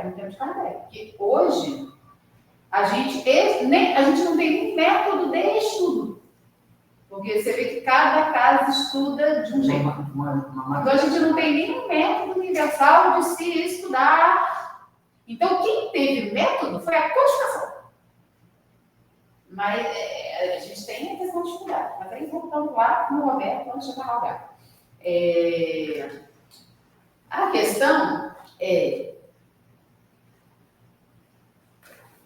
No tempo de Kardec. Porque hoje, a gente não tem nem método de estudo. Porque você vê que cada casa estuda de um jeito. Então, a gente não tem nenhum método universal de se estudar. Então, quem teve método foi a codificação. Mas a gente tem a questão de dificuldade. Mas aí, voltando lá no Roberto, vamos chegar ao lugar. A questão é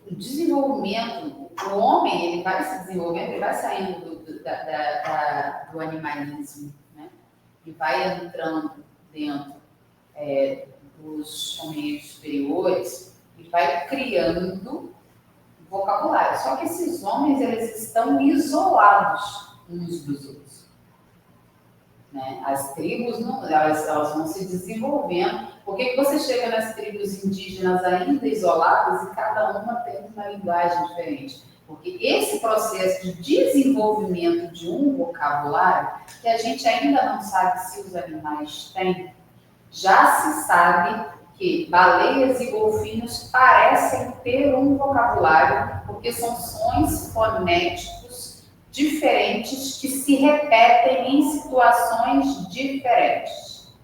o desenvolvimento. O homem, ele vai se desenvolvendo, ele vai saindo do animalismo, né? E vai entrando dentro dos ambientes superiores e vai criando vocabulário. Só que esses homens, eles estão isolados uns dos outros. Né? As tribos, elas vão se desenvolvendo. Por que você chega nas tribos indígenas ainda isoladas e cada uma tem uma linguagem diferente? Porque esse processo de desenvolvimento de um vocabulário, que a gente ainda não sabe se os animais têm, já se sabe que baleias e golfinhos parecem ter um vocabulário, porque são sons fonéticos diferentes que se repetem em situações diferentes,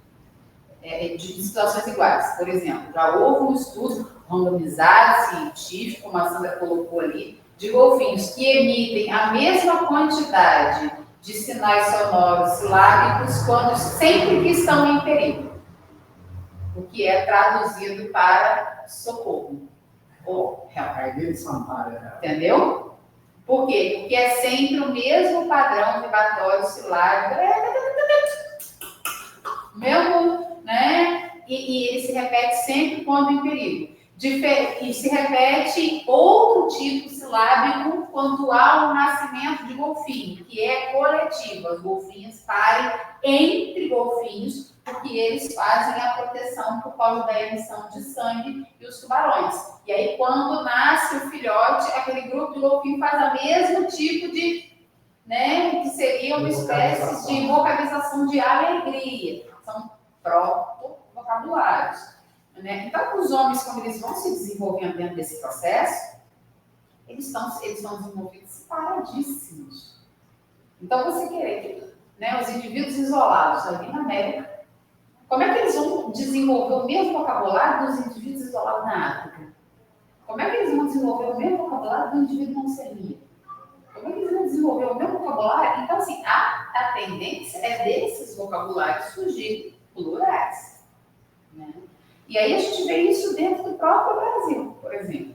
de situações iguais. Por exemplo, já houve um estudo randomizado, científico, como a Sandra colocou ali, de golfinhos que emitem a mesma quantidade de sinais sonoros silábicos sempre que estão em perigo, o que é traduzido para socorro ou help. Aí deles são Entendeu? Por quê? Porque é sempre o mesmo padrão vibratório silábico, mesmo, né? E ele se repete sempre quando em perigo. E se repete outro tipo silábico quando há o nascimento de golfinho, que é coletivo. Os golfinhos parem entre golfinhos, porque eles fazem a proteção por causa da emissão de sangue e os tubarões. E aí, quando nasce o filhote, aquele grupo de golfinho faz o mesmo tipo de, né, que seria uma espécie de vocalização de alegria. São proto-vocabulários. Né? Então, os homens, quando eles vão se desenvolvendo dentro desse processo, eles vão desenvolvendo separadíssimos. Então, você querer que, né, os indivíduos isolados ali na América, como é que eles vão desenvolver o mesmo vocabulário dos indivíduos isolados na África? Como é que eles vão desenvolver o mesmo vocabulário do indivíduo não semita? Como é que eles vão desenvolver o mesmo vocabulário? Então, assim, a tendência é desses vocabulários surgirem plurais. Né? E aí a gente vê isso dentro do próprio Brasil, por exemplo.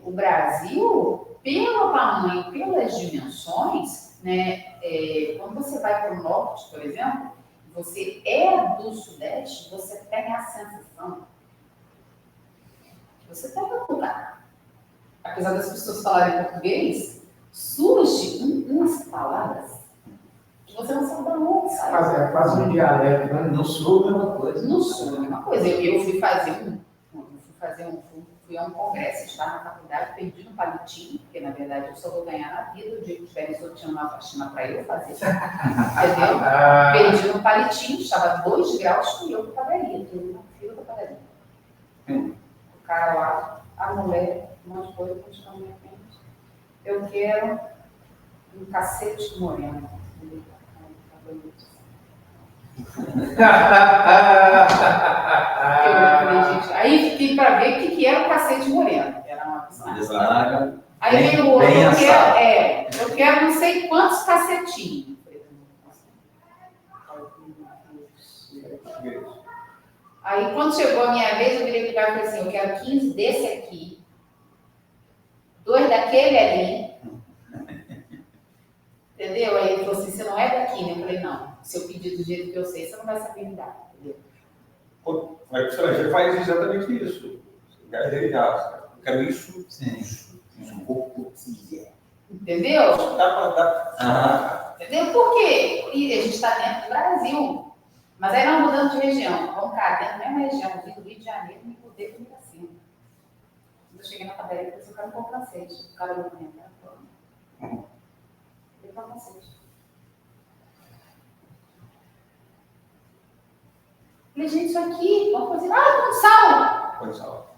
O Brasil, pelo tamanho, pelas dimensões, né, quando você vai para o norte, por exemplo, você é do sudeste, você tem a sensação que você está em outro lugar. Apesar das pessoas falarem português, surge umas palavras que você não sabe de onde sai. É quase um dialeto, né? No sul, a mesma coisa. No sul, é a mesma coisa. Eu fui a um congresso, estava na faculdade, perdi no palitinho, porque na verdade eu só vou ganhar na vida, o dia que tiver isso eu tinha uma faxina para eu fazer. Entendeu? Perdi no palitinho, estava 2 graus, fui eu para a padaria, fui na fila da padaria. O cara lá, a mulher, um monte de coisa, continuando minha frente. Eu quero um cacete moreno. Aí fiquei para ver o que era o cacete moreno. Era uma Bisnaga. Aí veio o outro, eu quero não sei quantos cacetinhos. Aí quando chegou a minha vez, eu virei pro cara e falei assim, eu quero 15 desse aqui, 2 daquele ali. Entendeu? Aí ele falou assim, você não é daqui, né? Eu falei, não. Se eu pedir do jeito que eu sei, você não vai saber me dar. Entendeu? Aí o estrangeiro faz exatamente isso. Eu quero isso. Sim. Isso um pouco. Entendeu? Dá. Entendeu? Por quê? E a gente está dentro do Brasil. Mas aí nós mudando de região. Vamos cá, dentro da mesma região. Eu vim do Rio de Janeiro e me mudei para o Brasil. Quando eu cheguei na padaria, eu falei assim, eu quero um pão francês. O cara olhou para mim, eu quero francês. Falei, gente, isso aqui, vamos fazer. Com sal! Põe sal.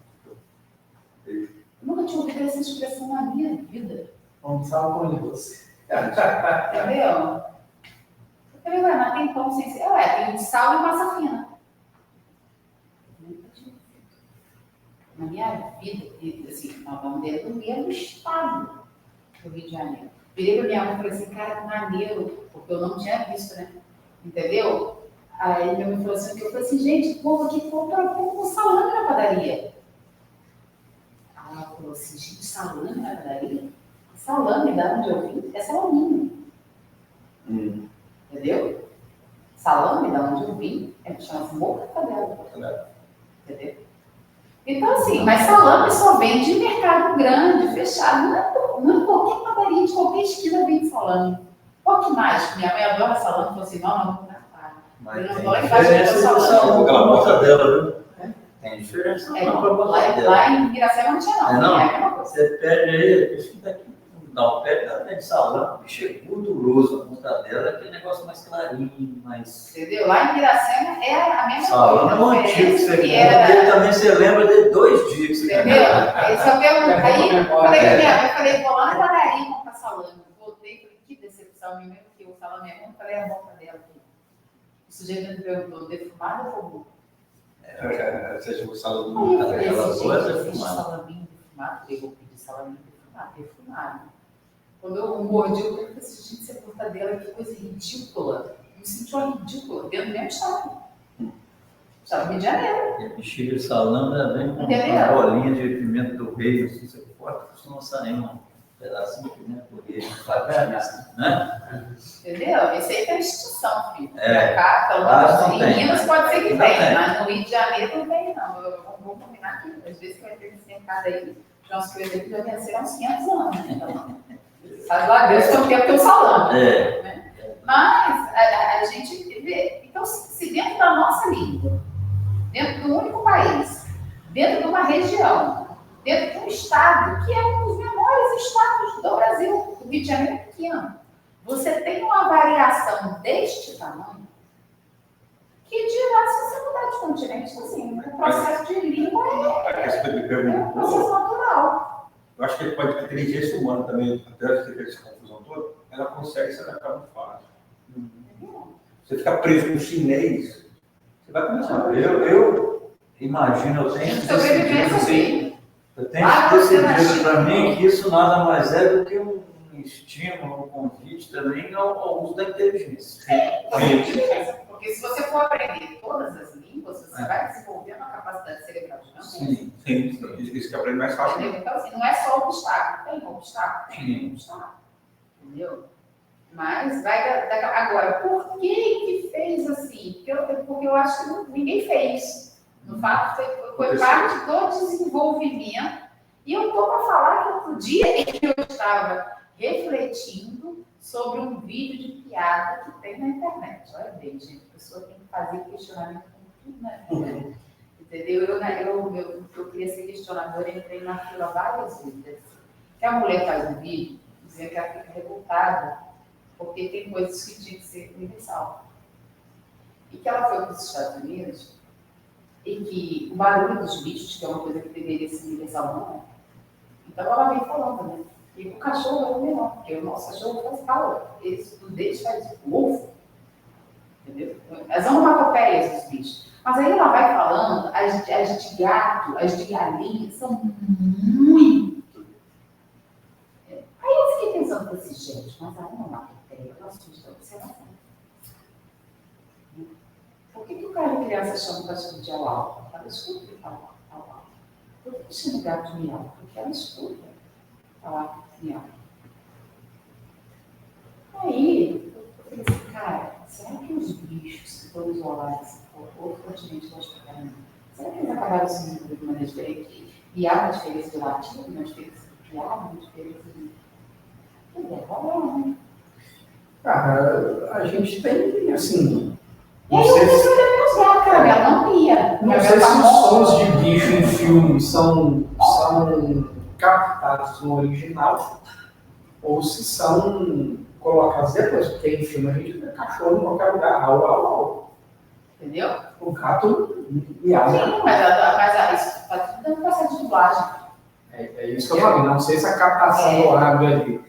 Eu nunca tinha ouvido essa expressão na minha vida. Vamos sal com doce. Entendeu? Eu falei, ué, mas tem pão sem sal? Tem sal e massa fina. Nunca tinha ouvido. Na minha vida, assim, nós vamos dentro do mesmo estado do Rio de Janeiro. Virei pra minha mãe e falei assim, cara, que maneiro, porque eu não tinha visto, né? Entendeu? Aí minha mãe falou assim, eu falei assim, gente, o povo aqui compra pão com salame na padaria. Aí ela falou assim, gente, salame na padaria? Salame, da onde eu vim, é salaminho. Entendeu? Salame, da onde eu vim, chama-se mortadela. Entendeu? Então, assim, mas salame só vende em mercado grande, fechado. Não é qualquer padaria de qualquer esquina vende salame. Qual que mais? Minha mãe adora salame, falou assim, não vou comprar. Mas Eu tem não gosto de diferença do salão com a mortadela, viu? É. Tem diferença É, não com a mortadela. lá em Miracema não tinha, não. É, não? É a mesma coisa. Você pede aí, isso daqui. Não, pede nada de salame, bicho, é gorduroso. A mortadela é aquele negócio mais clarinho, mais. Entendeu? Lá em Miracema é a mesma Salame é um coisa. antigo que você que compra, era. dele também você lembra de 2 dias que você Entendeu? Aí só pergunta. Aí eu falei, vou lá na padaria comprar salame. Voltei, falei, que decepção, mesmo que o salame é bom, falei, a boca dela aqui. O sujeito me perguntou, defumado ou fogo? Seja o salão Aí eu falei, Aquela gente, coisa existe defumada. salaminho defumado? Eu vou pedir salaminho defumado. Quando eu mordi, eu falei assim, gente, essa mortadela, que coisa ridícula. Me senti uma ridícula, dentro do mesmo estado. Estava no Rio de Janeiro. E a bexiga de salame vem com Entendeu? uma bolinha de pimenta do rei, assim, você corta, costuma sair um pedacinho de pimenta do rei, né? Entendeu? Esse aí tem extinção, filho. É. Cá, pelo Lá menos não em tem, Minas né? pode ser que Não tenha, tem. mas no Rio de Janeiro não tem, não. Eu vou combinar que às vezes que vai ter nesse mercado aí, já umas coisas que já venceram uns 500 anos, né? Então, sabe lá Deus quanto tempo tem o salame. É. Né? Mas a gente vê. Então, se dentro da nossa língua, dentro do único país, dentro de uma região, dentro de um estado, que é um dos menores estados do Brasil, o Rio de Janeiro é pequeno, você tem uma variação deste tamanho, que dirá se você mudar de continente, assim, o processo de língua A questão que ele é um processo perguntou, natural. eu acho que ele pode ter inteligência humana também, até de ter essa confusão toda, ela consegue se adaptar muito fácil. Entendeu? Você ficar preso com chinês, você vai começar. Eu imagino, eu tenho Sobrevivência decidido, eu tenho Ah, você vai decidido para achar. mim que isso nada mais é do que um estímulo, um convite também ao uso da inteligência. Porque se você for aprender todas as línguas, você vai desenvolver uma capacidade cerebral gigante. Sim. Sim, isso que aprende mais fácil. Entendeu? Então, assim, não é só obstáculo. Tem obstáculo? Sim. Tem obstáculo. Entendeu? Mas vai agora, por que fez assim? Porque eu acho que ninguém fez. No fato, foi parte do desenvolvimento. E eu estou para falar que outro dia eu estava refletindo sobre um vídeo de piada que tem na internet. Olha bem, gente, a pessoa tem que fazer questionamento com tudo na vida. Entendeu? Eu queria ser questionadora, entrei na fila várias vezes. Que a mulher faz um vídeo, dizendo que ela fica revoltada, porque tem coisas que tinham que ser universal. E que ela foi para os Estados Unidos e que o barulho dos bichos, que é uma coisa que deveria ser universal, não é. Então ela vem falando, né? E o cachorro é o menor, porque o nosso cachorro faz fala. O deles faz ovo. Entendeu? As onomatopeias dos bichos. Mas aí ela vai falando, as de gato, as de galinha, são muito. Aí eu fiquei pensando com esses gente, mas a onomatopeia, ela assusta a observação. Por que o cara de criança chama o cachorro de au-au? Ela escuta ele falar au-au. Por que chama o gato de miau? Porque ela escuta falar miau. Aí, eu falei assim, cara, será que os bichos que foram isolados por outro continente do Australia, será que eles acabaram se desenvolvendo de maneira diferente? E há uma diferença de latim, uma diferença de piada, uma diferença de... Cara, a gente tem, assim... E aí eu comecei a olhar meus gatos, cara, minha não ia. Não sei se os sons de bicho em filme são captados no original ou se são colocados depois, porque em filme a gente vê cachorro em qualquer lugar, au, au, au. Entendeu? O gato miau. Sim, mas isso está tudo dando processo de dublagem. É isso que eu falei, não sei se a captação do áudio ali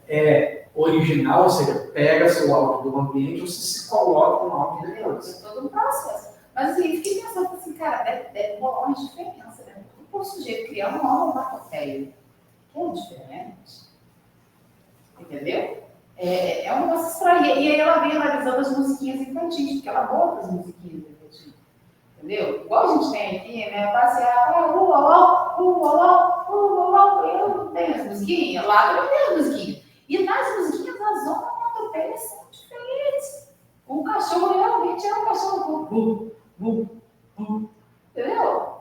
é original, ou seja, pega-se o áudio do ambiente ou se coloca um áudio depois. É todo um processo. Mas assim, eu fiquei pensando assim, cara, deve rolar uma diferença, né? O sujeito criar uma onomatopeia, que é diferente. Entendeu? É um negócio estranho. E aí ela vem analisando as musiquinhas infantis, porque ela bota as musiquinhas infantis. Entendeu? Igual a gente tem aqui, né? Passear, eu não tenho as musiquinhas, lá eu tenho as musiquinhas. E nas musiquinhas, as onomatopeias são diferentes. Um cachorro realmente é um cachorro. Entendeu?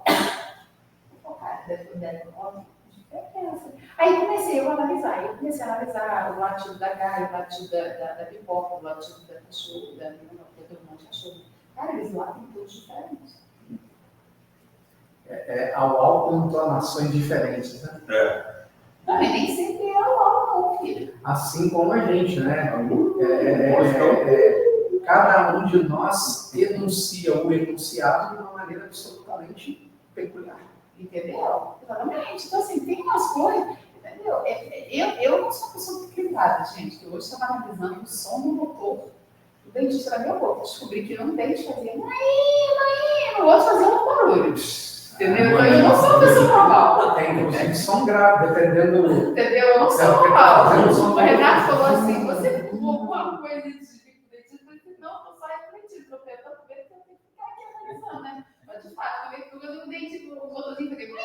Aí comecei a analisar o latido da gaia, o latido da pipoca, o latido da cachorro, da cachorro. Cara, eles latem todos diferentes. Au-au com entonações diferentes, né? Não, e nem sempre é au-au, não, filho. Assim como a gente, né? Cada um de nós enuncia o enunciado de uma maneira absolutamente peculiar. Entendeu? Exatamente. Então, assim, tem umas coisas, entendeu? Eu não sou uma pessoa muito privada, gente, que hoje estava analisando o som do motor do dentista da minha boca. Descobri que um dente fazia no outro fazia um barulho. Entendeu? Então, eu não sou uma pessoa normal. Tem inclusive som grave, dependendo. Entendeu? Eu não sou normal. O Renato falou assim: você fumou alguma coisa de dentista? Eu disse: não, eu só refleti, estou tentando ver se eu tenho que ficar aqui analisando, né? Mas de fato, eu vi o dente, o motorzinho fazia.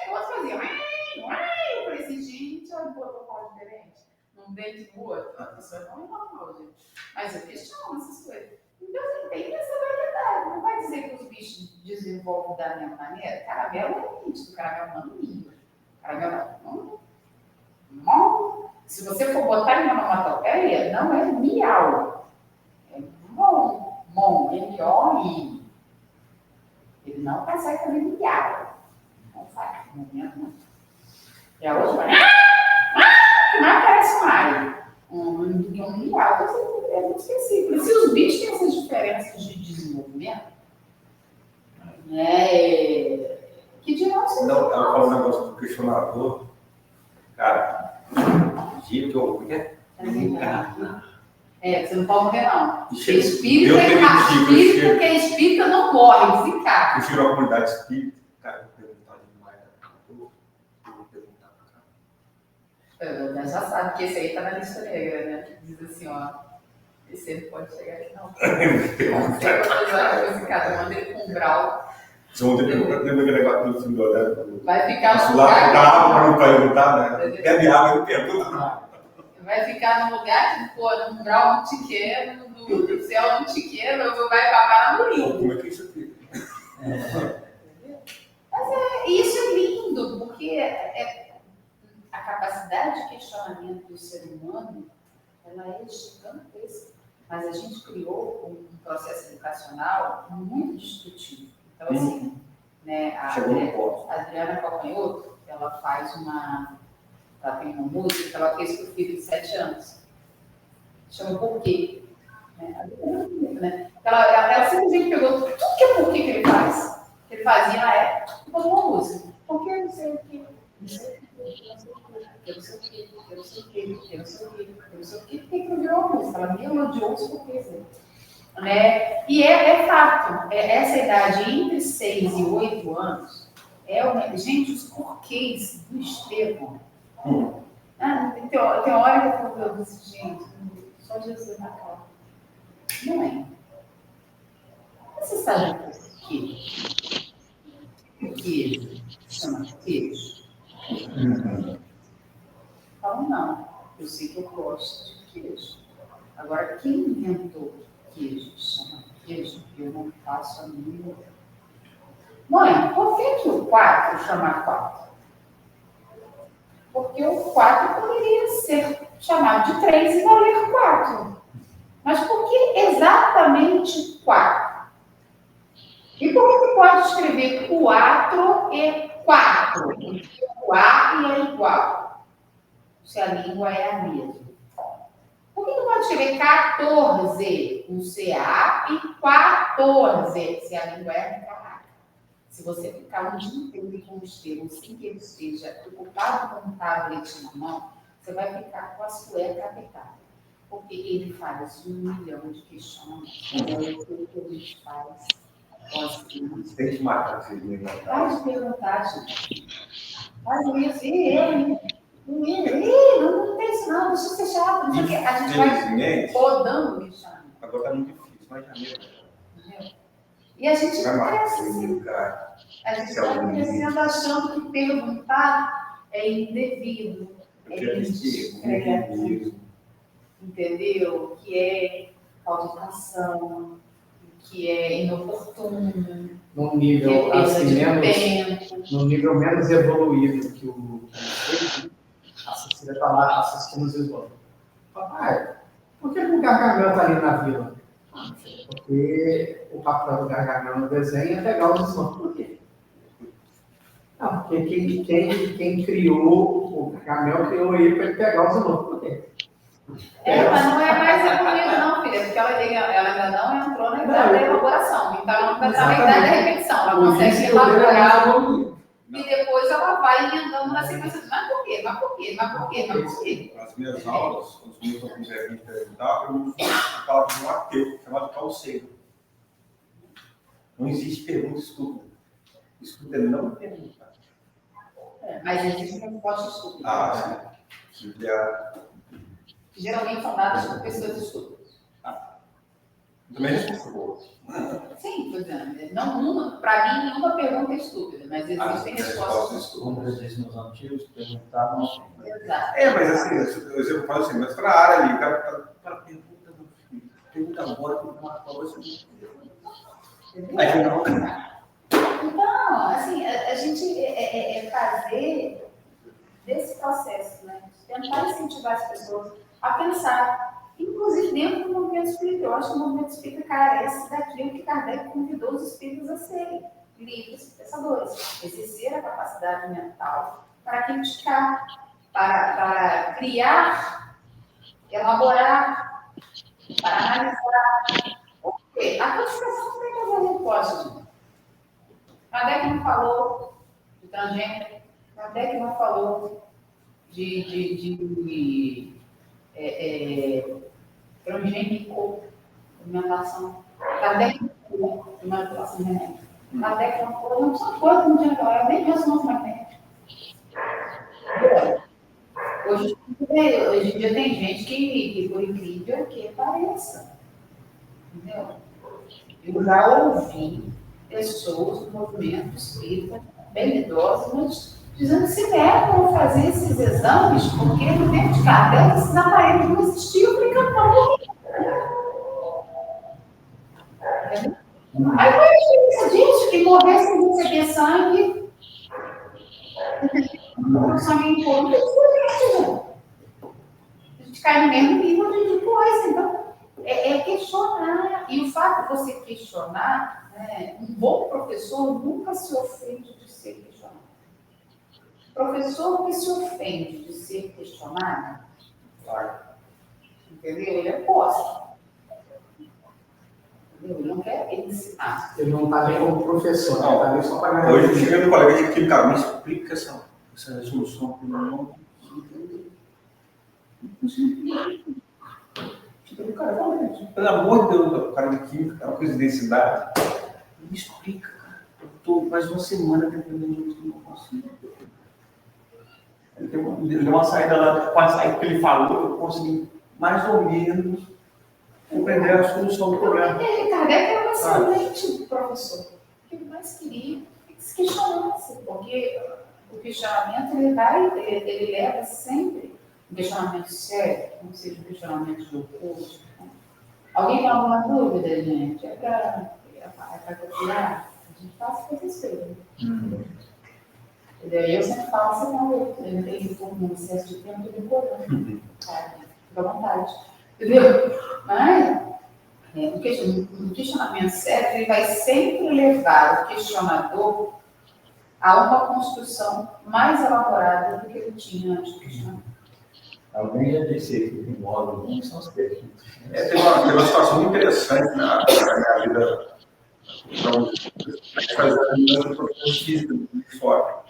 O outro fazia. Eu falei assim: gente, olha o protocolo diferente. Um dente no outro. A pessoa não é normal, gente. Mas eu questiono essas coisas. Então, assim, tem essa variedade. Não vai dizer que os bichos desenvolvem da mesma maneira. Caramelo é nítido, caramelo não é nítido. Caramelo não. Se você for botar em onomatopeia, não é miau. É mon. Mon, M-O-I. Ele não consegue fazer miau. Não faz, no momento não. E a outra vai. Que mais parece mais. Um miau. É muito específico. E se os bichos têm essas diferenças de desenvolvimento, que dirão se não, ela falou um negócio do questionador. Cara, dia que eu. Você não pode morrer, não. Espírita que é espírita não morre, desencarna. Eu chego à comunidade espírita, cara, eu vou perguntar demais. Eu vou perguntar pra cá. Já sabe que esse aí tá na lista negra, né? Diz assim, ó. Esse ele pode chegar aqui, não. Esse cara, manda ele com um grau. Lembra aquele negócio do filme do Odete? Vai ficar no lugar. Dá água para não perguntar, né? Bebe água e não pergunta. Vai ficar num lugar que, pô, num grau muito pequeno, do céu muito pequeno, vai parar no rio. Como é que é isso aqui? Mas isso é lindo, porque a capacidade de questionamento do ser humano, ela é gigantesca. Mas a gente criou um processo educacional muito destrutivo. Então, assim, né, a Adriana Calcanhoto, ela tem uma música que ela fez com o filho de 7 anos. Chama Porquê. Né? Ela simplesmente pegou tudo que é porquê que ele faz. Que ele fazia e botou uma música. Porque eu não sei o que. Eu não sei o que. Porque que virou uma música. Ela melodiou os porquês. Né? E é fato. Essa idade entre 6 e 8 anos gente, os porquês do Estevão. Tem hora que eu disse, gente, só Jesus na cara. Não é. Você sabe por quê? O que chama queijo? Fala, não. Eu sei que eu gosto de queijo. Agora, quem inventou queijo chama queijo? Eu não faço a mínima ideia. Mãe, por que o 4 chama 4? Porque o 4 poderia ser chamado de 3 e valer 4. Mas por que exatamente 4? E por que pode escrever 4 e 4? Porque o A é igual, se a língua é a mesma. Por que pode escrever 14 com CA e 14 se a língua é a? Se você ficar um dia inteiro com o Estevão sem que ele esteja preocupado com um tablet na mão, você vai ficar com as cuecas apertadas. Porque ele faz 1 milhão de questionamentos. É o que a gente faz. Tem que marcar esse livro. Pode perguntar, gente. Faz isso. Não tem isso, não. Deixa eu ser chato. A gente vai rodando o questionamento. Agora está muito difícil, mas já mesmo. E a gente cresce assim. A gente vai crescendo achando que perguntar é indevido, é indiscreto, entendeu? Que é falta de educação, que é inoportuno, Num que é nível perda assim, de menos, tempo. num nível menos evoluído que o Shakespeare, a Cecília está lá assistindo os esgotos. Papai, por que o Gargamel está ali na vila? Porque o papel do Gargamel no desenho é pegar os esgotos. Por quê? Não, porque quem criou o Gargamel criou ele para ele pegar os esgotos. Por quê? Mas não é mais evoluído, não, filha, porque ela ainda não entrou na idade da elaboração. Então, ela ainda está na idade da repetição. Ela consegue elaborar e depois ela vai emendando na sequência. Mas por quê? Mas por quê? Mas por quê? Mas por quê? Nas minhas aulas, quando os meus alunos vêm perguntar, eu uso a palavra de um ateu, chamado calceiro. Não existe pergunta estúpida. Estúpida é não perguntar. Mas existe resposta estúpida. Ah, sim. Geralmente são dadas por pessoas estúpidas. Também resposta boa. Sim, estou dizendo. Para mim, nenhuma pergunta é estúpida, mas existem respostas estúpidas. Como eu disse nos antigos, perguntar não ofende. Exato. Mas assim, o exemplo fala assim, mas para a área ali, o cara pergunta, meu filho, pergunta agora, pergunta uma coisa. Aí não. Então, assim, a gente fazer desse processo, né? Tentar incentivar as pessoas a pensar, inclusive dentro do movimento espírita. Eu acho que o movimento espírita carece daquilo que Kardec convidou os espíritos a serem, livres, pensadores, exercer a capacidade mental para criticar, para criar, elaborar, para analisar. Por quê? A codificação também tem que fazer resposta. Kardec não falou de transgênero, Kardec não falou de transgênico, alimentação. Kardec não falou de manipulação genética. Kardec não falou, não são coisas que não tinha falado, nem ressonância magnética. Hoje em dia tem gente que por incrível que pareça, entendeu? Eu já ouvi pessoas do movimento espírita, bem idosas, mas dizendo que se negam a fazer esses exames, porque no tempo de Kardec esses aparelhos não existiam, porque eu não morri. Aí qual é a diferença disso? Que morrer sem receber sangue, o sangue impuro, a gente cai no mesmo nível de coisa. Então, é questionar. E o fato de você questionar, um bom professor nunca se ofende de ser questionado. O professor que se ofende de ser questionado, entendeu? Ele é oposto. Entendeu? Ele não quer ensinar. Ele não está nem como professor, ele está ali só para ganhar. Hoje eu cheguei no colega de química, me explica essa resolução que eu não consigo. Cara, pelo amor de Deus, o cara de química, é uma coisa de densidade. Me explica, cara. Eu estou mais uma semana tentando isso e não consigo. Ele deu uma saída lá, com a saída que ele falou, eu consegui mais ou menos compreender a solução do problema. Kardec era um excelente professor. O que ele mais queria é que se questionasse, porque o questionamento ele leva sempre um questionamento sério, não seja um questionamento do curso. Alguém tem alguma dúvida, gente? É para copiar? A gente faz com respeito. Entendeu? Eu sempre falo assim, não, eu tenho um excesso de tempo de decorando. Fica à vontade. Entendeu? Mas um questionamento sério ele vai sempre levar o questionador a uma construção mais elaborada do que ele tinha antes do questionamento. Alguém já disse que o módulo 1 são os técnicos. Tem uma situação muito interessante na minha vida. Então, fazendo professores física de fora.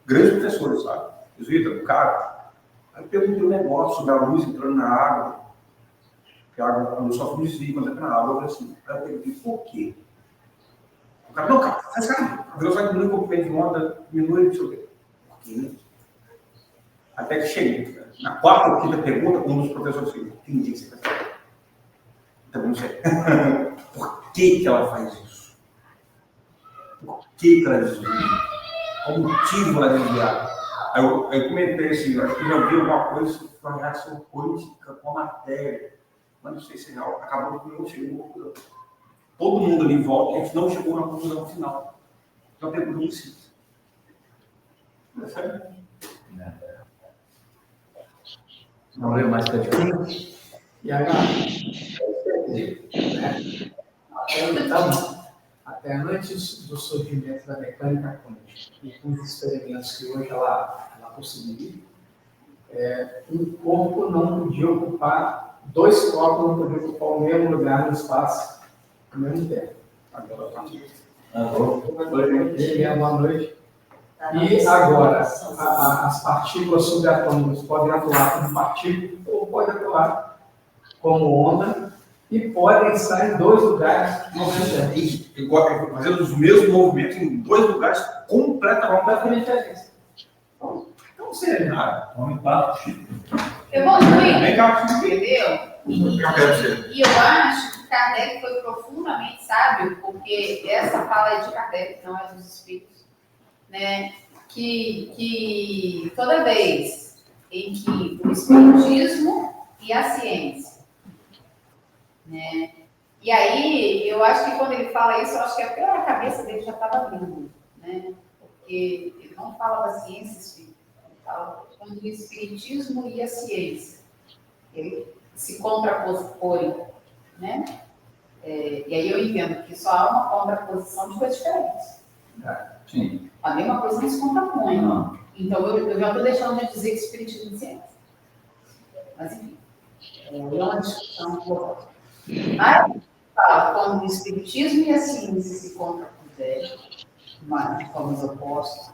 Grandes professores, sabe? Jesuíta, o cara. Aí perguntei um negócio sobre a luz entrando na água. Porque a luz só desvia quando entra na água. Eu falei assim, aí eu perguntei, por quê? O cara, não, cara, faz cara. A velocidade diminui o comprimento de onda, diminui, não sei o quê. Por quê? Até que cheguei. Na quarta ou quinta pergunta, um dos professores disse, entendi o que você está falando. Então, não sei. Por que ela faz isso? Por que ela diz isso? Qual motivo ela desviar? Aí eu comentei assim, acho que já vi alguma coisa sobre uma reação quântica com a matéria. mas não sei se é real, acabou que não chegou à conclusão. Todo mundo ali em volta, a gente não chegou na conclusão final. Então a pergunta muito simples. Percebe? Não leu mais Cantiquinho? E aí, então, até antes do surgimento da mecânica quântica e com os experimentos que hoje ela possibilita, um corpo não podia ocupar, dois corpos não podiam ocupar o mesmo lugar no espaço ao mesmo tempo. Agora, boa noite. E agora, as partículas subatômicas podem atuar como partículas ou podem atuar como onda e podem estar em dois lugares ao mesmo tempo. Fazendo os mesmos movimentos em dois lugares completamente diferentes. Então, seja, Homem papo. Evoluindo, Vem cá, entendeu? E eu acho que Kardec foi profundamente sábio, porque essa fala é de Kardec, não é dos espíritos, né? Que toda vez em que o espiritismo e a ciência, né? E aí, eu acho que quando ele fala isso, eu acho que até a cabeça dele já estava abrindo, né? Porque ele não fala da ciência espírita, ele fala do espiritismo e a ciência. Ele se contrapõe, né? E aí eu entendo que só há uma contraposição de coisas diferentes. Sim. A mesma coisa não se contrapõe. Então eu já estou deixando de dizer que espiritismo e ciência. Mas enfim, é uma discussão um pouco. Mas fala quando o espiritismo e a ciência se contrapuserem, mas como os opostos.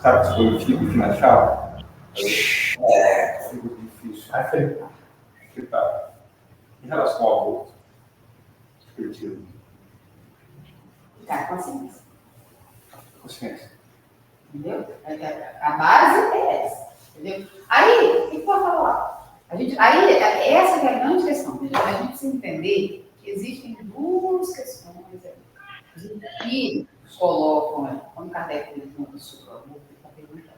Sabe que foi o Felipe Finachal? Ficou difícil. aí foi Explicar. Em relação ao aborto, espiritismo, Ficar com a ciência. consciência. Entendeu? A base é essa. Entendeu? Aí, o que eu vou falar? Essa é a grande questão. Entendeu? A gente precisa entender que existem duas questões que colocam, como Kardec diz no Supra-Mundo, está perguntando.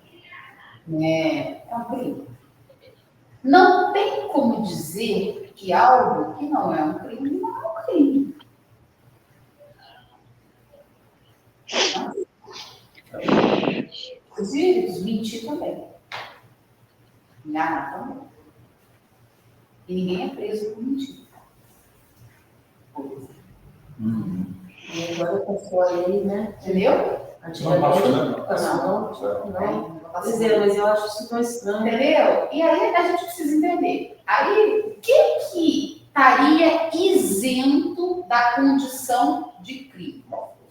É um crime. Não tem como dizer que algo que não é um crime não é um crime. Os espíritos mentir também. Enganar também. E ninguém é preso por mentir. E agora passou aí, né? Entendeu? Não passou, né? Não. Pois é, mas eu acho isso tão estranho. Entendeu? E aí a gente precisa entender. Aí, o que estaria isento da condição de crime?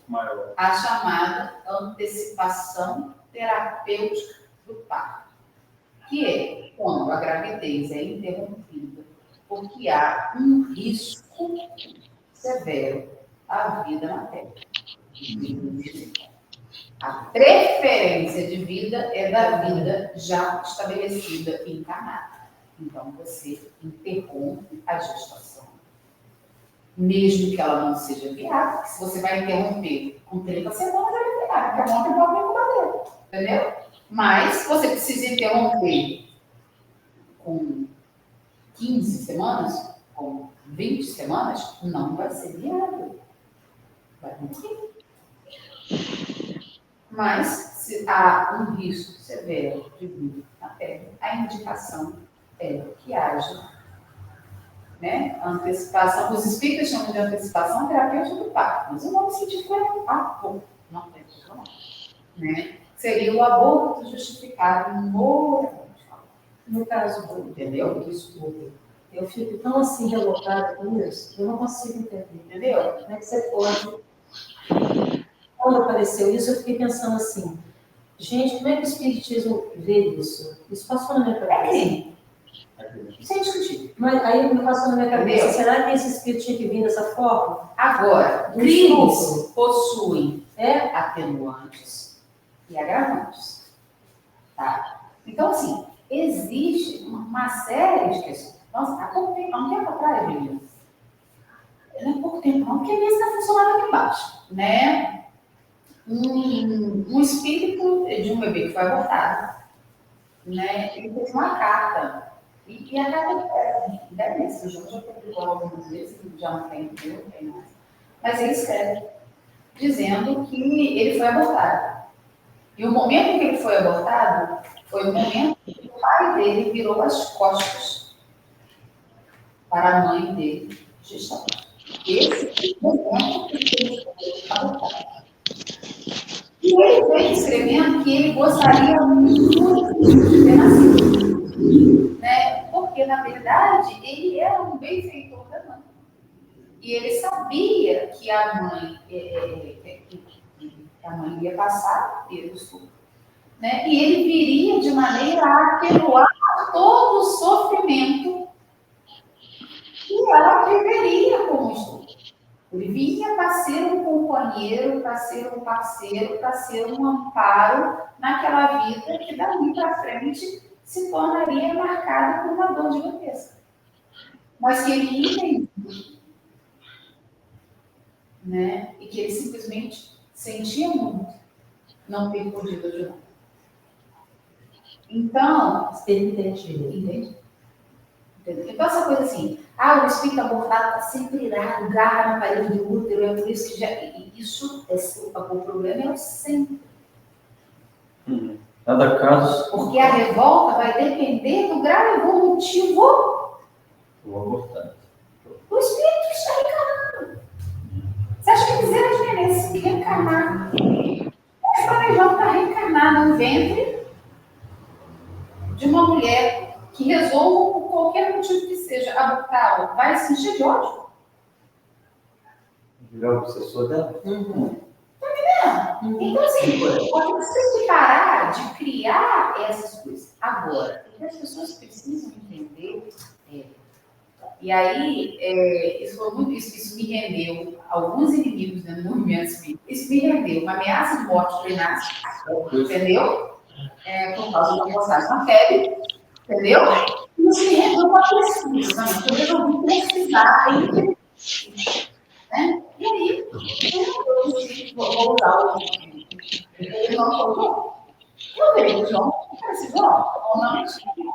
Maior. A chamada antecipação terapêutica do parto, que é quando a gravidez é interrompida porque há um risco severo à vida na Terra. A preferência de vida é da vida já estabelecida e encarnada. Então, você interrompe a gestação. Mesmo que ela não seja viável, porque se você vai interromper com 30 semanas, ela é viável, porque a morte pode ter combater. Entendeu? Mas, você precisa interromper com 15 semanas, com 20 semanas, não vai ser viável. Vai morrer. Mas, se há um risco severo de vida na Terra, a indicação é que haja, né, antecipação. Os espíritos chamam de antecipação terapêutica do parto, mas o nome científico é aborto, não tem problema, né? Seria o aborto justificado moralmente. No caso do Entendeu? desculpa, eu fico tão assim revoltada com isso, eu não consigo entender. Entendeu? Como é que você pode... Quando apareceu isso, eu fiquei pensando assim, gente, como é que o espiritismo vê isso? Isso passou na minha É cabeça. crime. Sem discutir. Mas aí me passou na minha cabeça, Entendeu? será que esse espírito tinha que vir dessa forma? Agora, Do crimes estupro. possuem atenuantes e agravantes. Tá? Então, assim, existe uma série de questões. Nossa, há pouco tempo, há um tempo atrás, menino, não é pouco tempo não, porque a mesa está funcionando aqui embaixo, né? um espírito de um bebê que foi abortado, né? Ele fez uma carta. E a carta deve ser, o João já publicou algumas vezes, já não tem, não tem mais. Mas ele escreve, dizendo que ele foi abortado. E o momento em que ele foi abortado foi o momento em que o pai dele virou as costas para a mãe dele, gestante. Esse foi o momento em que ele foi abortado. E ele vem escrevendo que ele gostaria muito de ter nascido, né? Porque, na verdade, ele era um benfeitor da mãe. E ele sabia que a mãe ia passar pelo estupro, né? E ele viria de maneira a atenuar todo o sofrimento que ela viveria com o estupro. Ele vinha para ser um companheiro, para ser um parceiro, para ser um amparo naquela vida que dali para frente se tornaria marcada por uma dor gigantesca. Mas que ele entendia, né? E que ele simplesmente sentia muito não ter podido ajudar. Então, entende? Então, essa coisa assim, o espírito abortado está sempre irado, garra na parede do útero, é por isso que já. O problema é o sempre. Cada caso. Porque a revolta vai depender do grau evolutivo O abortado. do espírito que está reencarnando. Você acha que dizer a diferença de reencarnar? O planejão está reencarnado no ventre de uma mulher que resolva, por qualquer motivo que seja, abortá-lo, vai se encher de ódio? Virar o obsessor dela? Então, assim, você tem que parar de criar essas coisas. Agora, o que as pessoas precisam entender e aí, isso me rendeu alguns inimigos dentro do movimento espírita. Isso me rendeu uma ameaça de morte plenária, entendeu? Por causa da postagem na febre, entendeu? E isso me rendeu uma pesquisa também. Eu resolvi pesquisar entre né? E aí, eu vou usar o João falou, eu vejo o João, parece João, ou não, você contra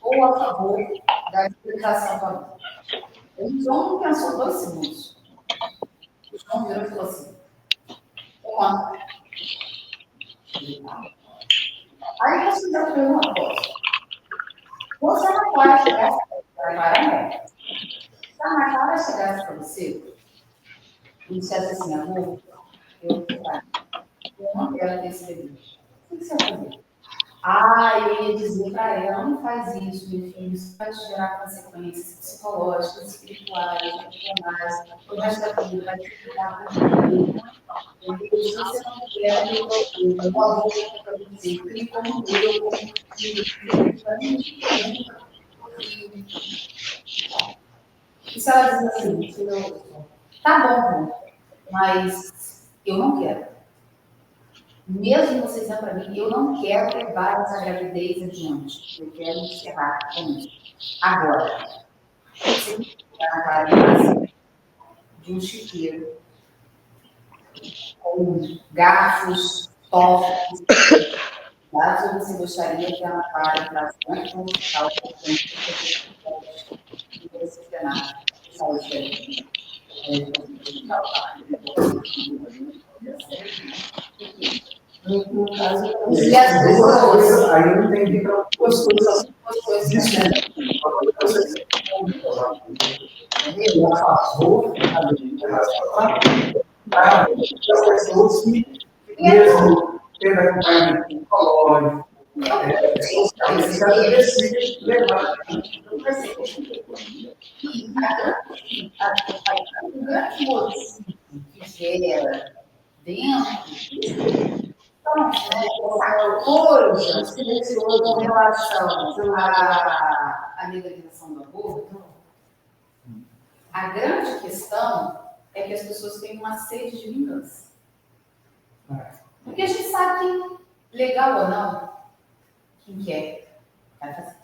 ou a favor da explicação da mãe? O João não pensou 2 segundos. O João virou e falou assim, contra. Aí você já foi uma coisa. Você não pode chegar para a meta. Se a Natália vai chegar para você e dissesse assim, amor, eu não quero ter esse bebê. O que você vai fazer? Eu ia dizer para ela, não faz isso, meu filho, isso vai te gerar consequências psicológicas, espirituais, emocionais, o resto da vida vai te ficar com você. Se você não quer, eu vou para você, e como eu, e se ela diz assim, tá bom, mas eu não quero. Mesmo você dizendo para mim, eu não quero levar essa gravidez adiante. Eu quero encerrar com isso. Agora, você está na clareza de um chiqueiro com garfos, tofos, ou você gostaria que a Natália trazesse um hospital para esse cenário de saúde? No caso, e as pessoas, aí eu entendi que eram 2 coisas distintas. Eu a favor da liberação para as pessoas que, mesmo tendo acompanhamento psicológico, social, etc., decidem levar. O grande motivo que gera dentro essa coisa com relação à legalização do aborto, a grande questão é que as pessoas têm uma sede de vingança. Porque a gente sabe que, legal ou não, quem quer vai fazer.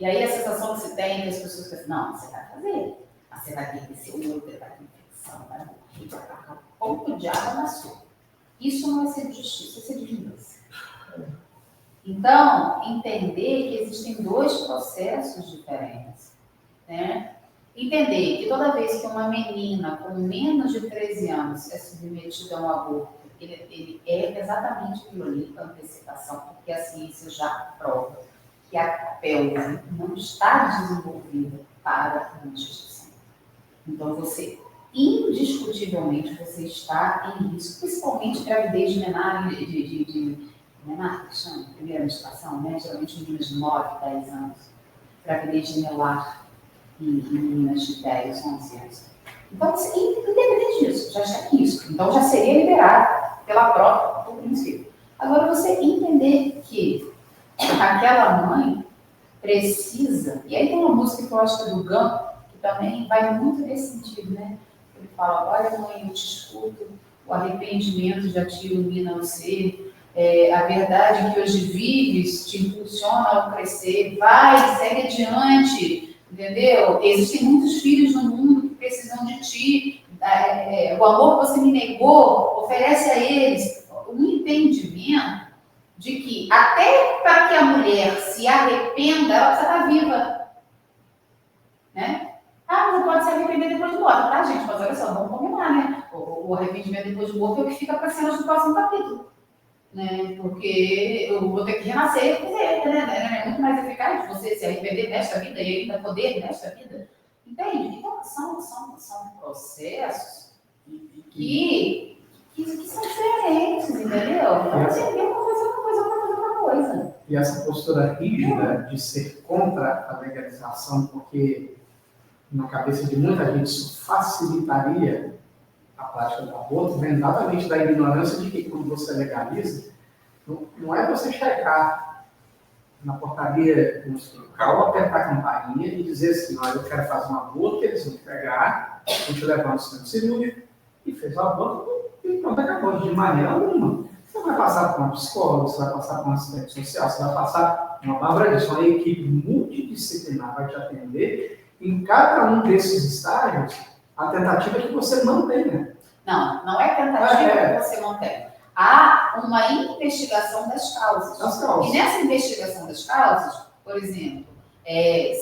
E aí a sensação que se tem é que as pessoas pensam, não, você vai fazer, mas você vai ter que ser o outro, vai ter infecção, vai morrer, vai tacar um pouco de água na sua. Isso não é ser de justiça, é ser de vingança. Então, entender que existem dois processos diferentes, né? Entender que toda vez que uma menina com menos de 13 anos é submetida a um aborto, ele é exatamente aquilo ali, antecipação, porque a ciência já prova que a pelve não está desenvolvida para uma gestação. Então, indiscutivelmente, você está em risco, principalmente gravidez de menarca, que chama, primeira menstruação, né? Geralmente meninas de 9, 10 anos, gravidez gemelar em meninas de 10, 11 anos. Então, independente disso, já está em risco. Então, já seria liberado pela própria princípio. Agora, você entender que aquela mãe precisa, e aí tem uma música que eu acho que é do Gun, que também vai muito nesse sentido, né? Ele fala, olha mãe, eu te escuto, o arrependimento já te ilumina o ser, a verdade que hoje vives te impulsiona ao crescer, vai, segue adiante, entendeu? Existem muitos filhos no mundo que precisam de ti, o amor que você me negou, oferece a eles um entendimento de que até para que a mulher se arrependa, ela precisa estar viva, né? Ah, você pode se arrepender depois de morta, tá, gente? Mas olha só, vamos combinar, né? O arrependimento depois de morto é o que fica para cenas do próximo capítulo, né? Porque eu vou ter que renascer, quer dizer, né? É muito mais eficaz você se arrepender nesta vida e ainda poder nesta vida. Entende? Então, são processos que são diferentes, entendeu? Então, você vê uma coisa, outra coisa. E essa postura rígida de ser contra a legalização, porque na cabeça de muita gente isso facilitaria a prática do aborto, vem exatamente da ignorância de que quando você legaliza, não é você chegar na portaria do hospital, apertar a campainha e dizer assim, olha, eu quero fazer um aborto, eles vão pegar, vão te levar no centro cirúrgico, e fez o aborto, e pronto, acabou. De maneira alguma. Você vai passar por uma psicóloga, você vai passar por um assistente social, você vai passar uma Bárbara disso, uma equipe multidisciplinar vai te atender. Em cada um desses estágios, a tentativa é que você mantenha. Não é tentativa que você mantém. Há uma investigação das causas. E nessa investigação das causas, por exemplo,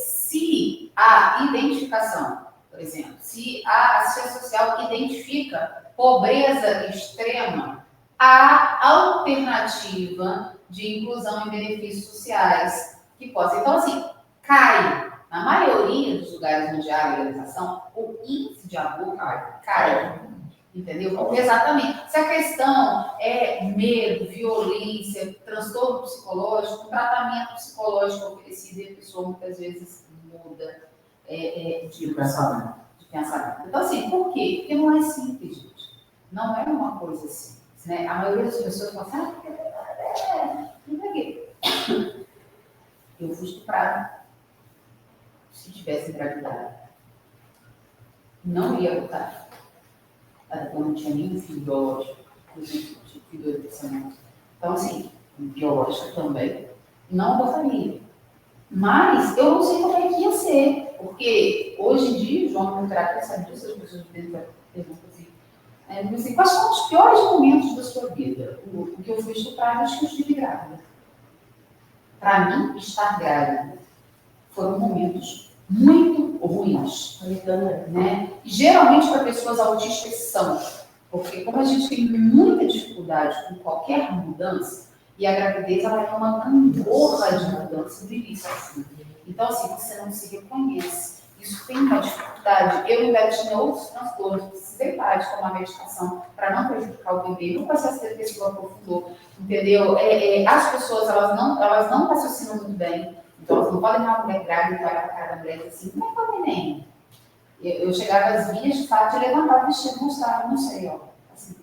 se a identificação, por exemplo, se a assistência social identifica pobreza extrema, há alternativa de inclusão em benefícios sociais que possam. Então, assim, cai. Na maioria dos lugares onde há legalização, o índice de aborto cai. Entendeu? Exatamente. Se a questão é medo, violência, transtorno psicológico, um tratamento psicológico oferecido, e a pessoa muitas vezes muda de pensamento. Então, assim, por quê? Porque não é simples, gente. Não é uma coisa simples. Né? A maioria das pessoas fala assim, não é quê? Eu fui estuprada. Se tivesse engravidado, não ia votar. Eu não tinha nenhum filho biológico, inclusive filho do pensamento. Então, assim, biológico também, não votaria. Mas eu não sei como é que ia ser, porque hoje em dia, o João Monterá sabe disso, as pessoas perguntam assim, quais são os piores momentos da sua vida? O que eu fui estuprada, acho que eu estive grávida. Para mim, estar grávida foram momentos muito ruins, né? E geralmente para pessoas autistas são, porque como a gente tem muita dificuldade com qualquer mudança, e a gravidez ela é uma gangorra de mudança do início assim. Então, assim, você não se reconhece. Isso tem uma dificuldade. Eu ainda tinha outros transtornos, precisei parar de tomar medicação para não prejudicar o bebê, no processo depressivo aprofundou, entendeu? As pessoas, elas não raciocinam muito bem. Então, elas não podem ver uma mulher grávida e olhar para a cara da mulher e dizer assim, como é que é o neném? Eu chegava às vias de fato de levantar o vestido e mostrar, não sei, ó. Assim.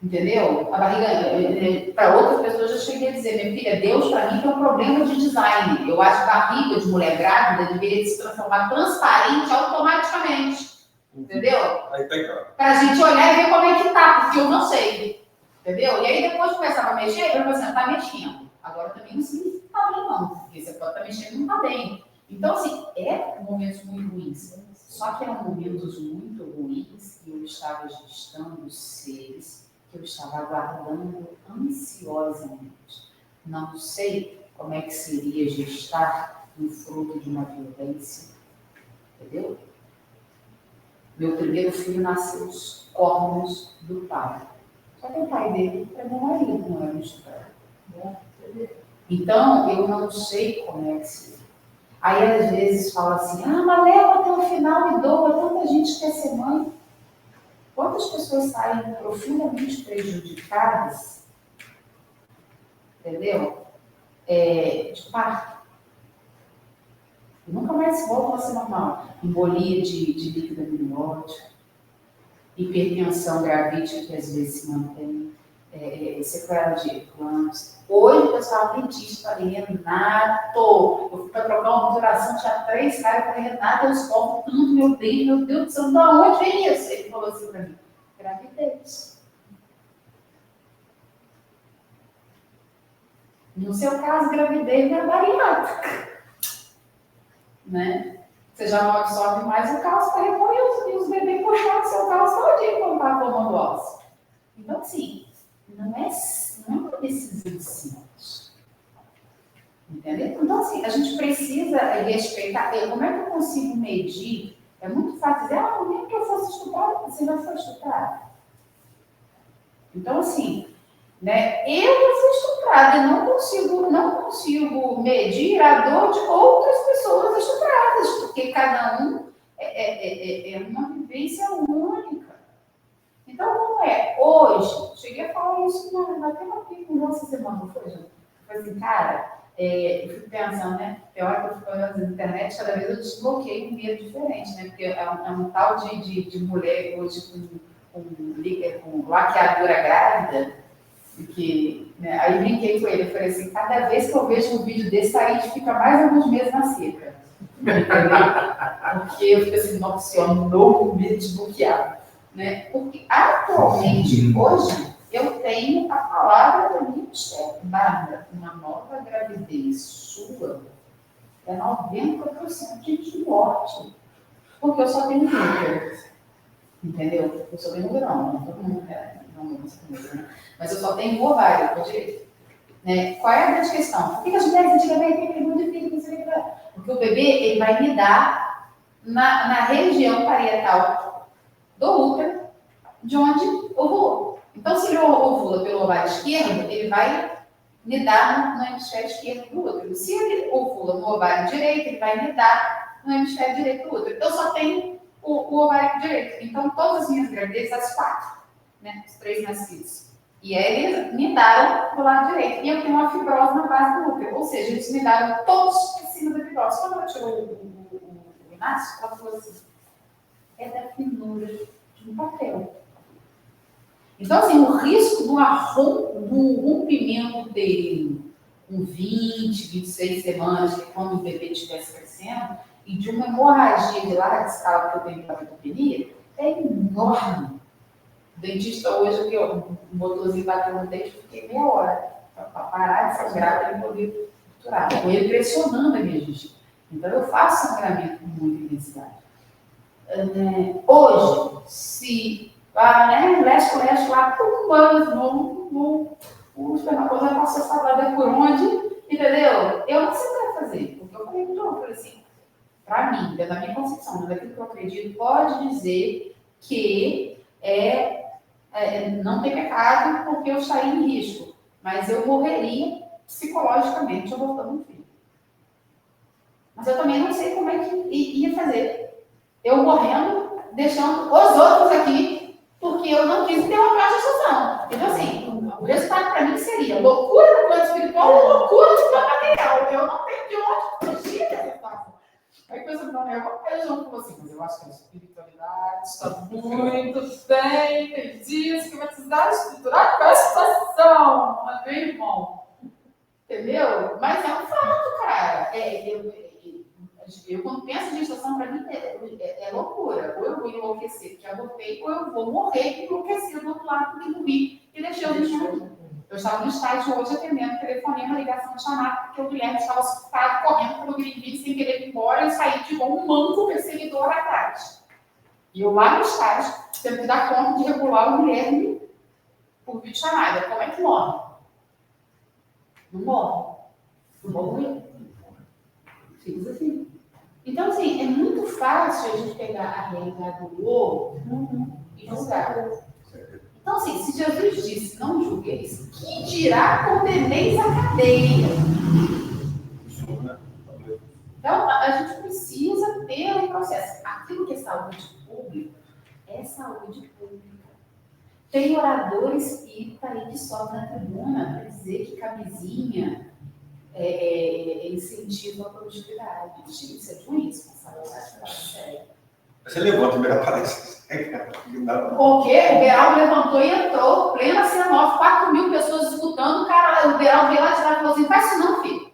Entendeu? A barriga, para outras pessoas, eu já cheguei a dizer, minha filha, Deus para mim tem um problema de design. Eu acho que a barriga de mulher grávida deveria se transformar transparente automaticamente. Entendeu? Aí tá claro. Para a gente olhar e ver como é que tá, porque eu não sei. Entendeu? E aí depois começava a mexer, eu falei assim, tá mexendo. Agora também não significa que tá bem, não. não, porque você pode estar mexendo e não está bem. Então, assim, momentos muito ruins. Só que eram momentos muito ruins que eu estava gestando seres que eu estava aguardando ansiosamente. Não sei como é que seria gestar um fruto de uma violência, entendeu? Meu primeiro filho nasceu os córneos do pai. Só que o pai dele era meu marido, não era um estuprador. Então, eu não sei como é que seria. Aí, às vezes, fala assim, mas leva até o final e doa, tanta gente quer ser mãe. Quantas pessoas saem profundamente prejudicadas, entendeu? De parto. E nunca mais voltam a ser normal. Embolia de líquido amniótico, hipertensão gravídica que às vezes se mantém, sequela de eclâmpsia. Hoje o pessoal dentista falei, Renato, eu fui para trocar uma obturação, tinha 3 caras, eu falei, Renato, eu escovo tudo no meu dente, meu Deus do céu, da onde vem isso? Ele falou assim para mim, gravidez. No seu caso, gravidez não é bariátrica, né? Você já não absorve mais o cálcio para repor e os bebês puxaram seu cálcio todinho quando está tomando ósseo. Então, assim, não é uma decisão simples. Entendeu? Então, assim, a gente precisa respeitar. Como é que eu consigo medir? É muito fácil dizer, nem que eu fosse estuprada, você já foi estuprada. Então, assim, né, eu fui estuprada e não consigo medir a dor de outras pessoas estupradas, porque cada um é uma vivência única. Então, como é? Hoje, cheguei a falar isso até com nossa semana, não foi, gente? Eu falei assim, cara, eu fico pensando, né? Tem hora que eu fico olhando na internet, cada vez eu desbloqueio um medo diferente, né? Porque é um tal de mulher hoje com laqueadura grávida, que, né? Aí brinquei com ele, eu falei assim, cada vez que eu vejo um vídeo desse, a gente fica mais alguns meses na seca. Entendeu? Porque eu fico assim, nossa, eu não me desbloquear. Né? Porque atualmente, hoje, eu tenho a palavra do ministério. Bárbara, uma nova gravidez sua é 90% de morte. Porque eu só tenho número. Entendeu? Eu só tenho número, não todo mundo né? Mas eu só tenho ovário, por direito. Né? Qual é a grande questão? Por que as mulheres antigamente têm pergunta de filho? Porque o bebê ele vai lidar na região parietal do útero, de onde ovulou. Então, se ele ovula pelo ovário esquerdo, ele vai nidar no hemisfério esquerdo do útero. Se ele ovula no ovário direito, ele vai nidar no hemisfério direito do útero. Eu só tenho o ovário direito. Então, todas as minhas gravidezes, as 4, né, os 3 nascidos. E aí, eles nidaram do lado direito. E eu tenho uma fibrose na base do útero. Ou seja, eles nidaram todos em cima da fibrose. Quando ela tirou o Inácio, ela falou assim, é da finura de um papel. Então, assim, o risco do rompimento dele com 20, 26 semanas, que quando o bebê estivesse crescendo, e de uma hemorragia de larga escala que eu tenho para a leucopenia, é enorme. O dentista hoje, o motorzinho bateu no dente, eu fiquei meia hora para parar de sangrar para ele poder suturar. Com ele pressionando a minha gengiva. Então, eu faço sangramento com muita intensidade. Hoje, se leste lá, o espermatozoide vai passar sagrada por onde, entendeu? Eu não sei o que vai fazer, porque eu falei com o João, falei assim, para mim, dentro da minha concepção, daquilo que eu acredito, pode dizer que não tem pecado porque eu estaria em risco, mas eu morreria psicologicamente abortando um filho. Mas eu também não sei como é que ia fazer. Eu morrendo, deixando os outros aqui, porque eu não quis ter uma gestação. Então, assim, o resultado para mim seria loucura do plano espiritual ou loucura do plano material. Eu não tenho de onde fugir dessa situação. Aí a pessoa falou, eu João falou assim, mas eu acho que a espiritualidade está muito bem, tem dias que vai precisar estruturar com essa situação. Mas, meu irmão, entendeu? Mas é um fato, cara. Eu quando penso em gestação, para mim, é loucura. Ou eu vou enlouquecer, que abortei, ou eu vou morrer enlouquecido do outro lado, porque morri e deixei o bicho. Eu estava no estágio hoje atendendo telefonema, ligação de chamada, porque o Guilherme estava assustado, correndo pelo Greenville sem querer ir embora, e saí de igual um manco perseguidor atrás. E eu lá no estágio, tendo que dar conta de regular o Guilherme por videochamada. Como é que morre? Não morre. Não morre. Fica assim. Então, assim, é muito fácil a gente pegar a realidade do outro e julgar. Então, assim, se Jesus disse, não julgueis, que dirá condeneis a cadeia? Então, a gente precisa ter um processo. Aquilo que é saúde pública, é saúde pública. Tem orador espírita aí que sobe na tribuna para dizer que camisinha incentiva a produtividade. Gente, isso é de uma responsabilidade séria. Você levanta a primeira palestra. Porque o Beraldo levantou e entrou, plena C9, 4.000 pessoas escutando, o Beraldo veio lá de lá e falou assim, faz isso não, filho.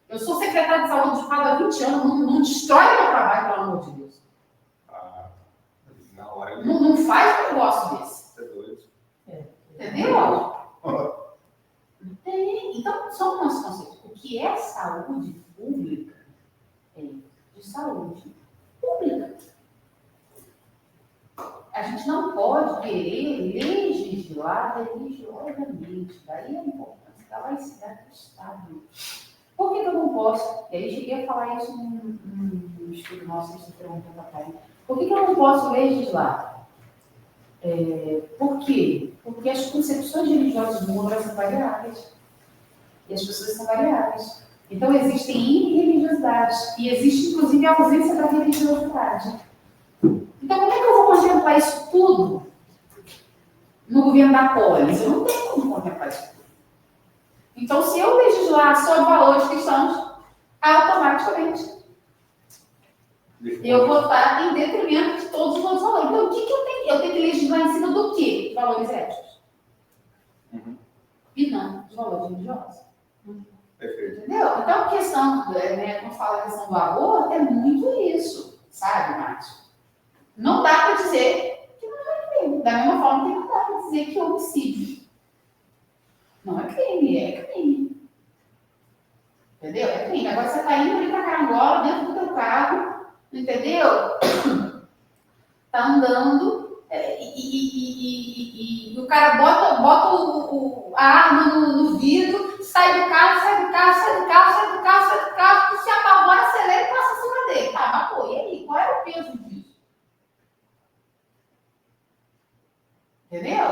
Eu sou secretário de saúde de Estado há 20 anos, não destrói meu trabalho, pelo amor de Deus. Na hora Não faz um negócio desse. Você é doido. Entendeu? Tem. Então, são nossos conceitos. O que é saúde pública é de saúde pública. A gente não pode querer legislar religiosamente. Daí a importância da laicidade do Estado. Por que eu não posso? E aí cheguei a falar isso num estudo nosso, que se um tempo atrás. Por que eu não posso legislar? Por quê? Porque as concepções religiosas do mundo são variáveis. E as pessoas são variáveis. Então, existem irreligiosidades. E existe, inclusive, a ausência da religiosidade. Então, como é que eu vou contemplar isso tudo no governo da polis? Eu não tenho como contemplar isso tudo. Então, se eu legislar sobre valores cristãos, automaticamente eu vou estar em detrimento de todos os outros valores. Então, o que eu tenho? Eu tenho que legislar em cima do quê? De valores éticos. E não de valores religiosos. Perfeito. Entendeu? Então, a questão, quando fala a questão do aborto, é muito isso, sabe, Márcio? Não dá para dizer que não é crime. Da mesma forma que não dá para dizer que homicídio não é crime, é crime. Entendeu? É crime. Agora você está indo ali para Carangola, dentro do teu carro, entendeu? Está andando e o cara bota a arma no vidro, sai do carro, tu se apavora, acelera e passa acima dele. Tá, matou. E aí? Qual é o peso disso? Entendeu?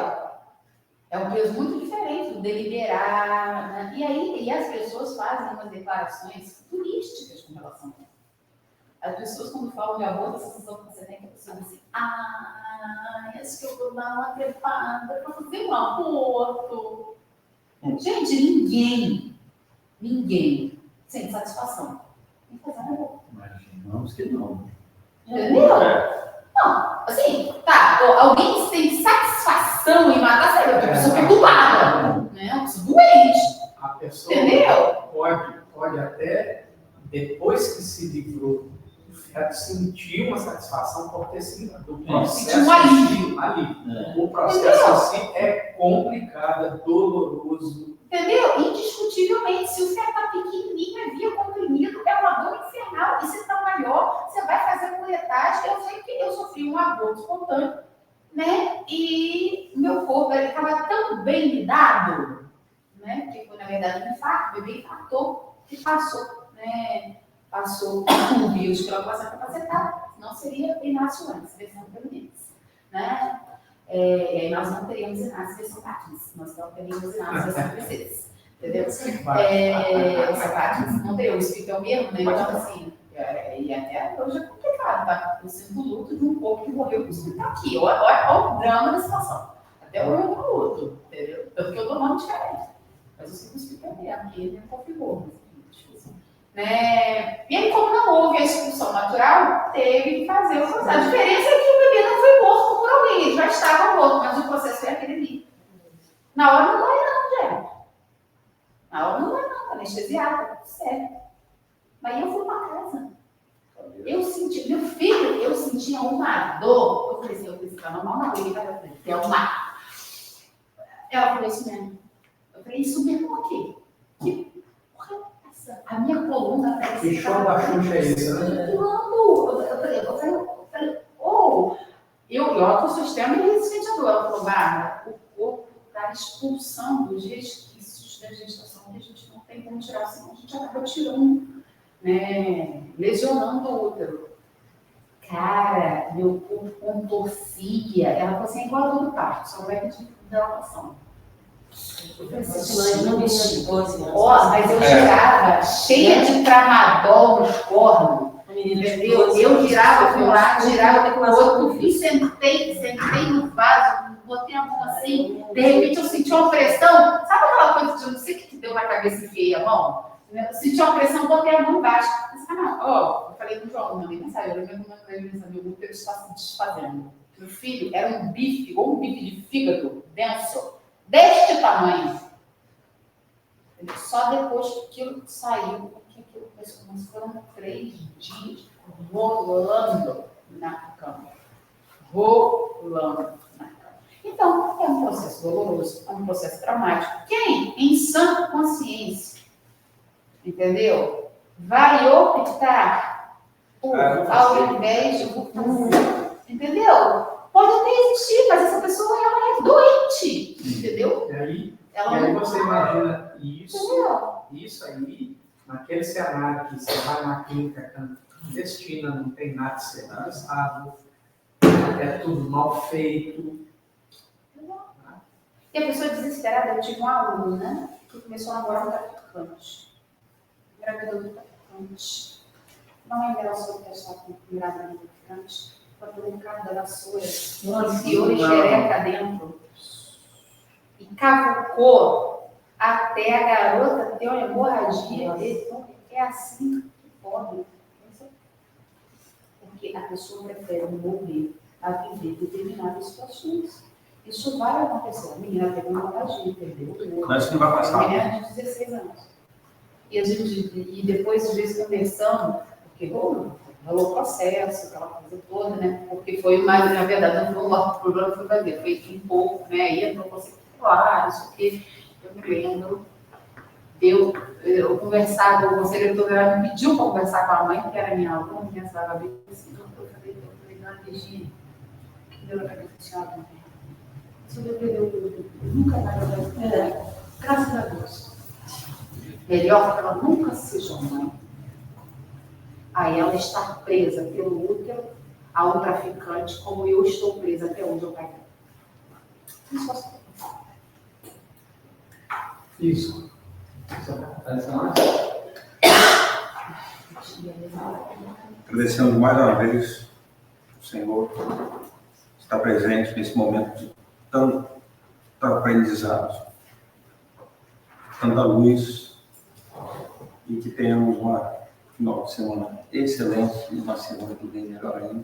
É um peso muito diferente do deliberar, né? E as pessoas fazem umas declarações turísticas com relação a isso. As pessoas, quando falam de aborto, a sensação que você tem que a pessoa diz assim, acho que eu vou dar uma trepada para fazer um aborto. Gente, ninguém sente satisfação em fazer um aborto. Imaginamos que não. Entendeu? Não, assim, tá, alguém tem satisfação em matar, sabe? A pessoa perturbada, né? Uma pessoa doente. A pessoa entendeu? Pode até, depois que se livrou do feto, sentir uma satisfação por ter sido do processo. Sentir um alívio. O processo assim é complicado, é doloroso. Entendeu? Indiscutivelmente, se o feto está pequenininho, é via comprimido, é uma dor infernal. E se está maior, você vai fazer curetagem. Eu sei que eu sofri um aborto espontâneo, né? E meu corpo estava tão bem lidado, né? Que foi, na verdade, um infarto, o bebê infartou e passou, né? Passou um vírus pela placenta capacitada, não seria inácio antes, versão pelo menos, né? Nós não teríamos inácio versão Parkinson, nós não teríamos inácio versão princesa, entendeu? Essa Parkinson não teria, o espírito é o mesmo, né? Então, assim, e até hoje é complicado, tá? Eu sinto luto de um corpo que morreu, o espírito tá aqui, olha o drama da situação. Até hoje eu tô luto, entendeu? Tanto que eu tô nome diferente, mas eu sinto o espírito é o mesmo, porque ele me configurou, né? E aí, como não houve a expulsão natural, teve que fazer o processo. A diferença é que o bebê não foi morto por alguém, ele já estava morto, mas o processo foi aquele ali. Na hora não dói não, gente. Na hora não dói não, tá anestesiada, tá tudo certo. Aí eu fui para casa. Eu senti, meu filho, eu sentia uma dor. Eu falei assim, tá normal na vida, é uma. Ela falou isso mesmo. Eu falei, isso mesmo por quê? Que porra é essa? A minha coluna tá Que show da Xuxa é esse, né? Eu falei, eu que sou extremamente resistente à dor. Ela falou, Bárbara, o corpo está expulsando os resquícios da gestação que a gente não tem como tirar, senão a gente acaba tirando, né, lesionando o útero. Cara, meu corpo contorcia. Ela falou assim, é igual a dor do parto, só vai pedir dilatação. Mas não me negócio. Mas eu girava cheia de tramadol nos cornos. Entendeu? Eu girava para um lado, girava para o outro, fui, sentei no vaso, botei a mão assim, de repente eu senti uma pressão. Sabe aquela coisa de eu não sei o que deu na cabeça e enfiei a mão? Eu senti uma pressão, botei a mão embaixo. Eu falei com o João, não, nem saiu, eu mesmo meu útero está se desfazendo. Meu filho era um bife, ou um bife de fígado denso, deste tamanho. Só depois que aquilo saiu, que aquilo começou, mas foram 3 dias rolando na cama. Rolando na cama. Então, é um processo doloroso, é um processo traumático. Quem, em sã consciência, entendeu? Vai optar por, ao invés de fazer. Entendeu? Pode até existir, mas essa pessoa ela é doente. Entendeu? E aí Ela não você imagina isso, entendeu? isso aí, naquele cenário que você vai numa clínica clandestina, não tem nada centralizado, é tudo mal feito. E a pessoa desesperada, eu tive uma aluna que começou a namorar um traficante. Engravidou do traficante. Não é melhor só testar com engravidar do traficante, quando o cara da vassoura enfiou e xereca dentro e cavucou até a garota ter uma hemorragia. É assim que pode. Porque a pessoa prefere morrer a viver determinadas situações. Isso vai acontecer. A menina teve uma hemorragia, perdeu o olho. Mas isso não vai passar. A menina de 16 anos. E depois, às vezes, conversando, porque rolou o processo, aquela coisa toda, né? Porque foi mais, na verdade, não foi um outro problema que foi fazer, foi um pouco, né? Aí não consegui falar, isso que eu me lembro. Eu conversava, o conselheiro tutelar me pediu para conversar com a mãe, que era minha aluna, minha estava bem assim, eu falei, não, Virgínia, que deu na cabeça do senhora, né? Eu nunca mais vai graças a Deus. Melhor que ela nunca seja mãe. Aí ela está presa pelo útero a um traficante, como eu estou presa até hoje ao pai dela. Isso. Agradecendo mais uma vez o Senhor estar presente nesse momento de tanto aprendizado, tanta luz, e que tenhamos uma final de semana excelente e uma semana que vem melhor ainda,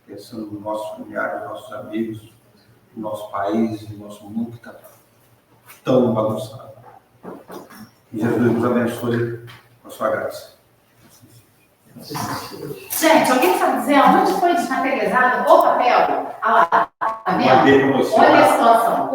pensando nos nossos familiares, nos nossos amigos, no nosso país, no nosso mundo que está tão bagunçado. Que Jesus nos abençoe com a sua graça. Gente, alguém sabe dizer onde foi desmaterializado o papel? Olha lá, tá vendo? Mandei para você. Olha a situação.